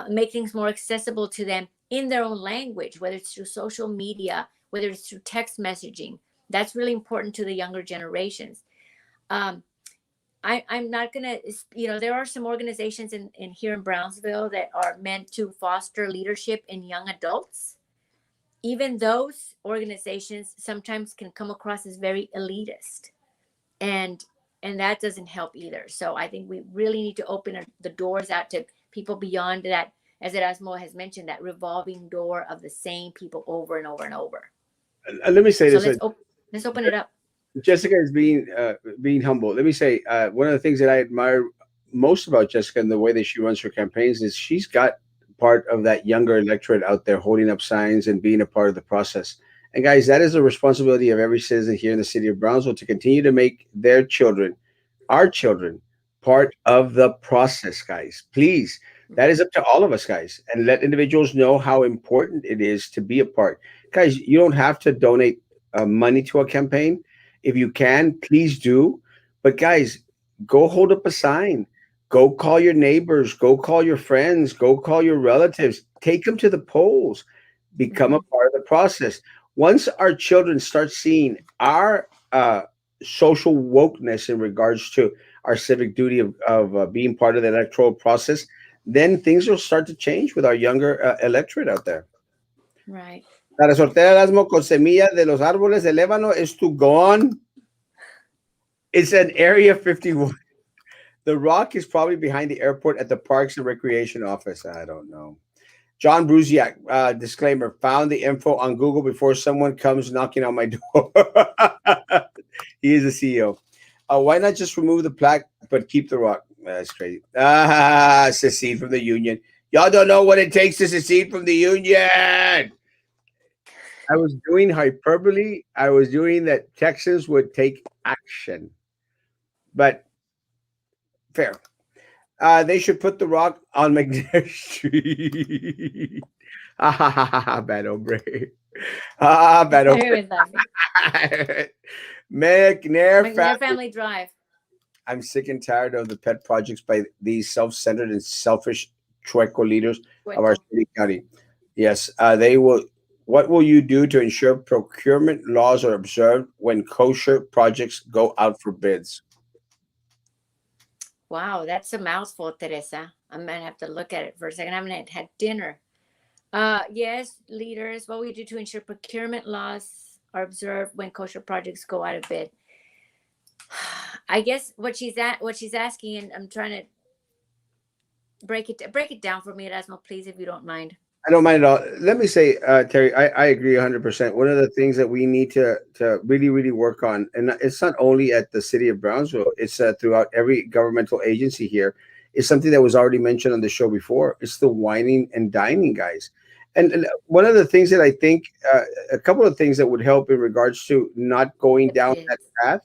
Make things more accessible to them in their own language, whether it's through social media, whether it's through text messaging. That's really important to the younger generations. I'm not gonna, there are some organizations in here in Brownsville that are meant to foster leadership in young adults. Even those organizations sometimes can come across as very elitist, and that doesn't help either. So I think we really need to open the doors out to people beyond that, as Erasmo has mentioned, that revolving door of the same people over and over and over. Let me say So this. let's open it up. Jessica is being humble. Let me say one of the things that I admire most about Jessica and the way that she runs her campaigns is she's got part of that younger electorate out there holding up signs and being a part of the process. And guys, that is the responsibility of every citizen here in the city of Brownsville to continue to make their children, our children, part of the process, guys. Please, that is up to all of us, guys, and let individuals know how important it is to be a part. Guys, you don't have to donate money to a campaign. If you can, please do. But guys, go hold up a sign. Go call your neighbors. Go call your friends. Go call your relatives. Take them to the polls. Become a part of the process. Once our children start seeing our social wokeness in regards to our civic duty of being part of the electoral process, then things will start to change with our younger electorate out there. Right. La resortera Erasmo con semillas de los árboles de Lébano is to gone. It's an Area 51. The rock is probably behind the airport at the Parks and Recreation office. I don't know. John Brusiak, disclaimer, found the info on Google before someone comes knocking on my door. He is the CEO. Why not just remove the plaque but keep the rock? That's crazy. Secede from the union. Y'all don't know what it takes to secede from the union. I was doing hyperbole. I was doing that Texans would take action. But fair. They should put the rock on McNair Street. Bad hombre. Bad I hombre. was laughing. McNair McNair family. Family Drive. I'm sick and tired of the pet projects by these self-centered and selfish Chueco leaders of our Hueco. city county. Yes, they will. What will you do to ensure procurement laws are observed when kosher projects go out for bids? Wow, that's a mouthful, Teresa. I'm gonna have to look at it for a second. I haven't had dinner. Yes, leaders, what we do to ensure procurement laws are observed when kosher projects go out of bid. I guess what she's asking, and I'm trying to break it down for me, Erasmo, please, if you don't mind. I don't mind at all. Let me say, Terry, I agree 100%. One of the things that we need to really, really work on, and it's not only at the city of Brownsville, it's throughout every governmental agency here, is something that was already mentioned on the show before. It's the whining and dining, guys. And one of the things that I think, a couple of things that would help in regards to not going The down that bids. path,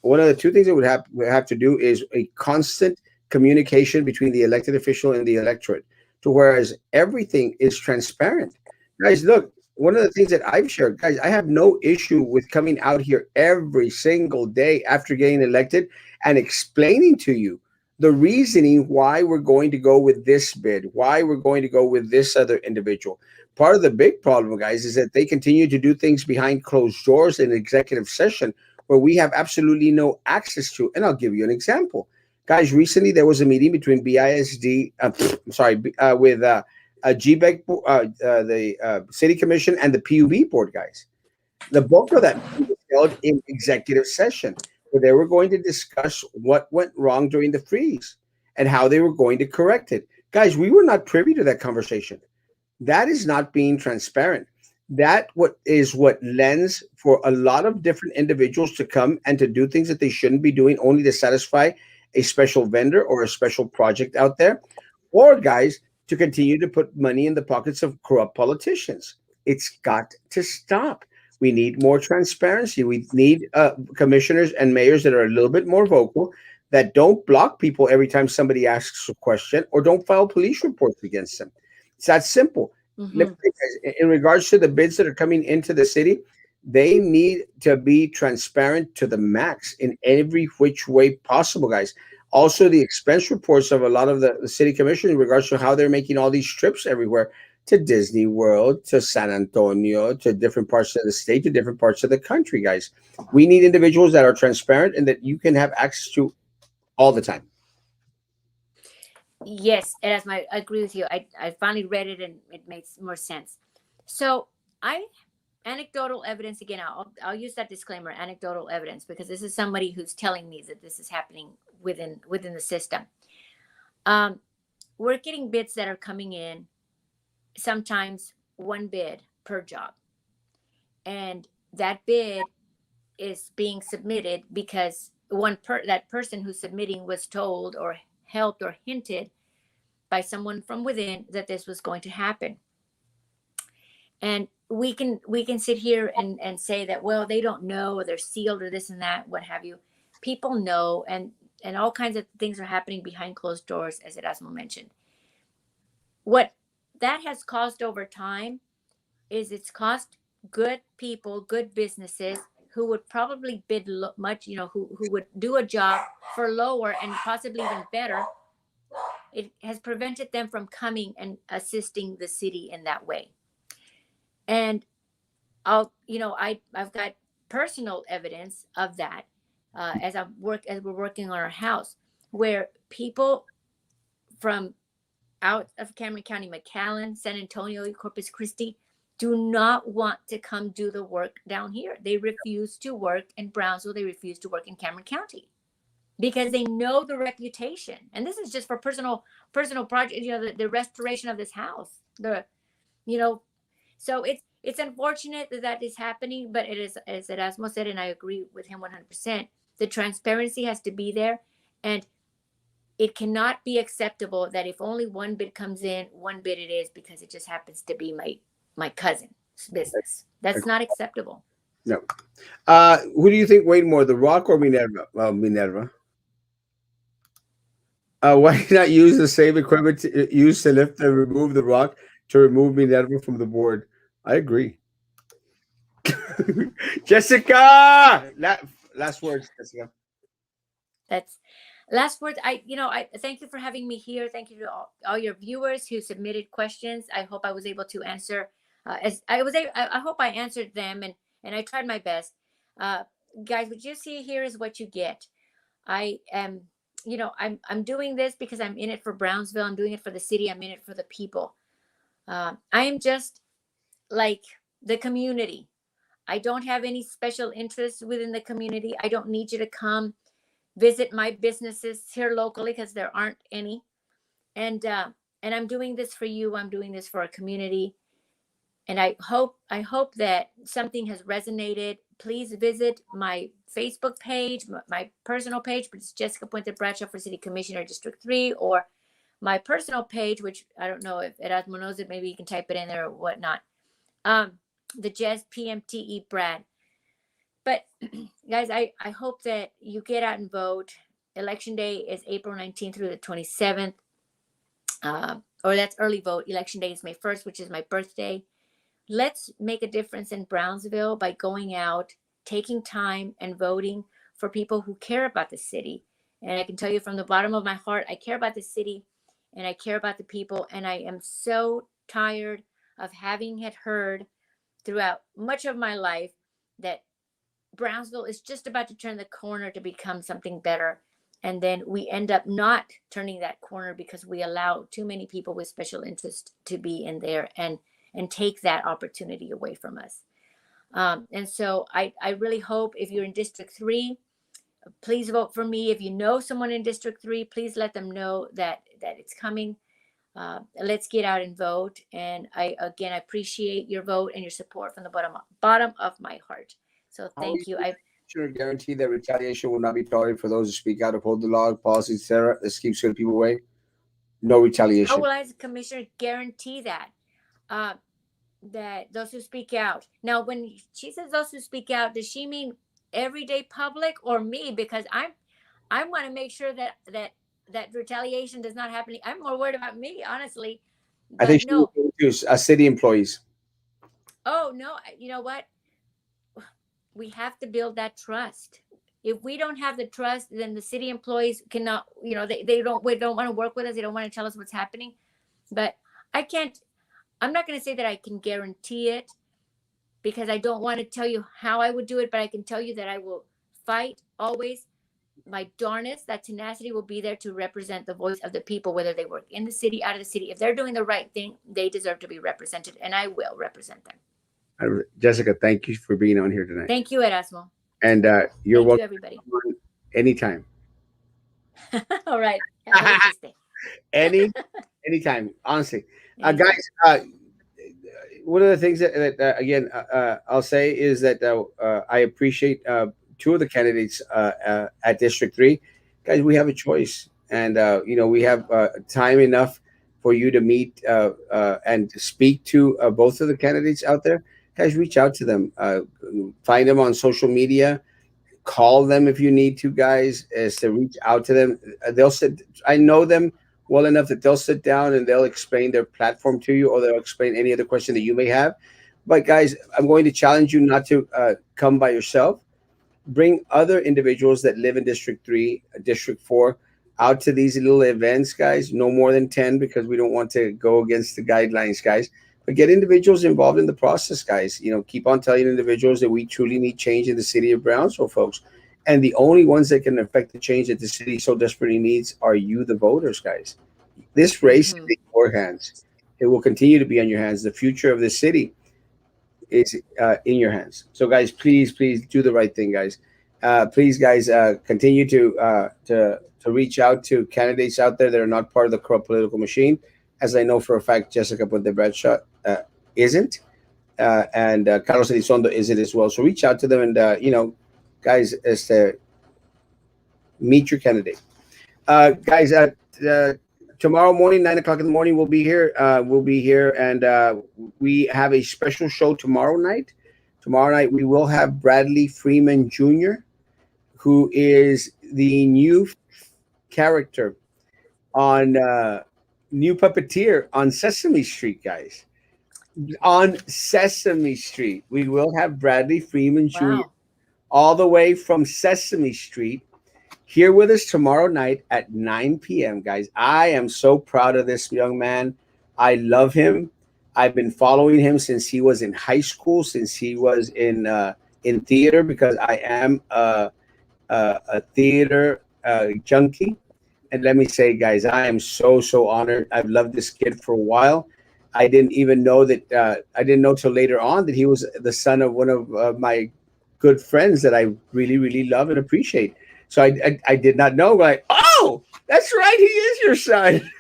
one of the two things that would have to do is a constant communication between the elected official and the electorate, to whereas everything is transparent. Guys, look, one of the things that I've shared, guys, I have no issue with coming out here every single day after getting elected and explaining to you the reasoning why we're going to go with this bid, why we're going to go with this other individual. Part of the big problem, guys, is that they continue to do things behind closed doors in executive session where we have absolutely no access to. And I'll give you an example. Guys, recently there was a meeting between BISD, I'm sorry, with GBEC, the City Commission, and the PUB board, guys. The bulk of that meeting was held in executive session, where they were going to discuss what went wrong during the freeze and how they were going to correct it. Guys, we were not privy to that conversation. That is not being transparent. That is what lends for a lot of different individuals to come and to do things that they shouldn't be doing, only to satisfy a special vendor or a special project out there, or guys to continue to put money in the pockets of corrupt politicians. It's got to stop. We need more transparency. We need commissioners and mayors that are a little bit more vocal, that don't block people every time somebody asks a question, or don't file police reports against them. It's that simple. Let Hmm. me tell you guys, in regards to the bids that are coming into the city, they need to be transparent to the max in every which way possible, guys. Also, the expense reports of a lot of the city commission in regards to how they're making all these trips everywhere, to Disney World, to San Antonio, to different parts of the state, to different parts of the country, guys. We need individuals that are transparent and that you can have access to all the time. Yes, Erasmo, I agree with you. I finally read it and it makes more sense. So I anecdotal evidence again. I'll use that disclaimer, anecdotal evidence, because this is somebody who's telling me that this is happening within the system. Um, we're getting bids that are coming in, sometimes one bid per job, and that bid is being submitted because that person who's submitting was told or helped or hinted by someone from within that this was going to happen. And we can sit here and say that, well, they don't know, or they're sealed, or this and that, what have you. People know, and all kinds of things are happening behind closed doors, as Erasmo mentioned. What that has caused over time is it's cost good people, good businesses who would probably bid much, who would do a job for lower and possibly even better. It has prevented them from coming and assisting the city in that way. And I've got personal evidence of that, as we're working on our house, where people from out of Cameron County, McAllen, San Antonio, Corpus Christi, do not want to come do the work down here. They refuse to work in Brownsville. They refuse to work in Cameron County because they know the reputation. And this is just for personal project, the restoration of this house. You know, so it's unfortunate that that is happening, but it is, as Erasmo said, and I agree with him 100%. The transparency has to be there, and it cannot be acceptable that if only one bid comes in, one bid it is because it just happens to be my cousin's business. That's not acceptable. No. Who do you think weighed more, The Rock or Minerva? Well, Minerva. Why not use the same equipment used to lift and remove The Rock to remove Minerva from the board? I agree. Jessica, last words, Jessica. That's last words. I thank you for having me here. Thank you to all your viewers who submitted questions. I hope I was able to answer, as I was I hope I answered them, and I tried my best. uh Guys, what you see here is what you get. I am, I'm doing this because I'm in it for Brownsville. I'm doing it for the city. I'm in it for the people. I am just like the community. I don't have any special interests within the community. I don't need you to come visit my businesses here locally because there aren't any. And I'm doing this for you. I'm doing this for a community, and I hope that something has resonated. Please visit my Facebook page, my personal page, which is Jessica Puente Bradshaw for City Commissioner District 3, or my personal page, which I don't know if Erasmo knows it. Maybe you can type it in there or whatnot. Um, the Jess PMTE Brad. But guys, I hope that you get out and vote. Election day is April 19th through the 27th. Or that's early vote. Election day is May 1st, which is my birthday. Let's make a difference in Brownsville by going out, taking time, and voting for people who care about the city. And I can tell you from the bottom of my heart, I care about the city and I care about the people. And I am so tired of having had heard throughout much of my life that Brownsville is just about to turn the corner to become something better. And then we end up not turning that corner because we allow too many people with special interest to be in there and take that opportunity away from us. And so I really hope if you're in District 3, please vote for me. If you know someone in District 3, please let them know that it's coming. Let's get out and vote. And I appreciate your vote and your support from the bottom of my heart. So How will thank you. you, Commissioner, guarantee that retaliation will not be tolerated for those who speak out, uphold the law, policies, etc.? This keeps good people away. No How retaliation. will I, as a commissioner, guarantee that? Uh, that those who speak out. Now, when she says those who speak out, does she mean everyday public or me? Because I want to make sure that retaliation does not happen. I'm more worried about me, honestly. I think But she was no. going to city employees. Oh no. You know what? We have to build that trust. If we don't have the trust, then the city employees cannot. They don't want to work with us. They don't want to tell us what's happening. But I can't. I'm not going to say that I can guarantee it because I don't want to tell you how I would do it, but I can tell you that I will fight always. My darnest, that tenacity will be there to represent the voice of the people, whether they work in the city, out of the city. If they're doing the right thing, they deserve to be represented, and I will represent them. Jessica, thank you for being on here tonight. Thank you, Erasmo. And you're Thank you, welcome everybody. anytime. All right. Have a chiste. Any anytime, honestly. Guys, Anytime. one of the things that again I'll say is that I appreciate two of the candidates at District 3. Guys, we have a choice, and we have time enough for you to meet and to speak to both of the candidates out there. Guys, reach out to them, find them on social media, call them if you need to, guys, is to reach out to them. They'll sit, I know them well enough that they'll sit down and they'll explain their platform to you, or they'll explain any other question that you may have. But guys, I'm going to challenge you not to come by yourself. Bring other individuals that live in District 3, District 4 out to these little events, guys. No more than 10, because we don't want to go against the guidelines, guys. But get individuals involved in the process, guys. Keep on telling individuals that we truly need change in the city of Brownsville, folks. And the only ones that can affect the change that the city so desperately needs are you, the voters, guys. This race is Mm-hmm. in your hands. It will continue to be on your hands. The future of the city is in your hands. So, guys, please do the right thing, guys. Please, guys, continue to reach out to candidates out there that are not part of the corrupt political machine, as I know for a fact Jessica Puente Bradshaw isn't, and Carlos Elizondo isn't as well. So reach out to them, and guys, is to meet your candidate. Guys, uh, tomorrow morning, 9 o'clock in the morning, we'll be here. And we have a special show tomorrow night. Tomorrow night, we will have Bradley Freeman Jr., who is the new character on new puppeteer on Sesame Street, guys. On Sesame Street, we will have Bradley Freeman Jr. Wow. all the way from Sesame Street, here with us tomorrow night at 9 p.m., guys. I am so proud of this young man. I love him. I've been following him since he was in high school, since he was in theater, because I am a theater junkie. And let me say, guys, I am so honored. I've loved this kid for a while. I didn't even know that. I didn't know till later on that he was the son of one of my good friends that I really love and appreciate. So I did not know. Like, oh, that's right, he is your son.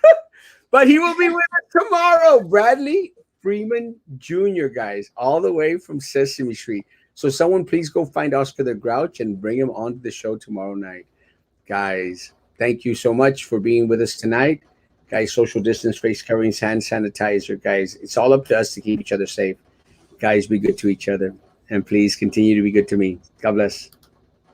But he will be with us tomorrow. Bradley Freeman Jr., guys, all the way from Sesame Street. So someone please go find Oscar the Grouch and bring him onto the show tomorrow night. Guys, thank you so much for being with us tonight. Guys, social distance, face coverings, hand sanitizer. Guys, it's all up to us to keep each other safe. Guys, be good to each other. And please continue to be good to me. God bless.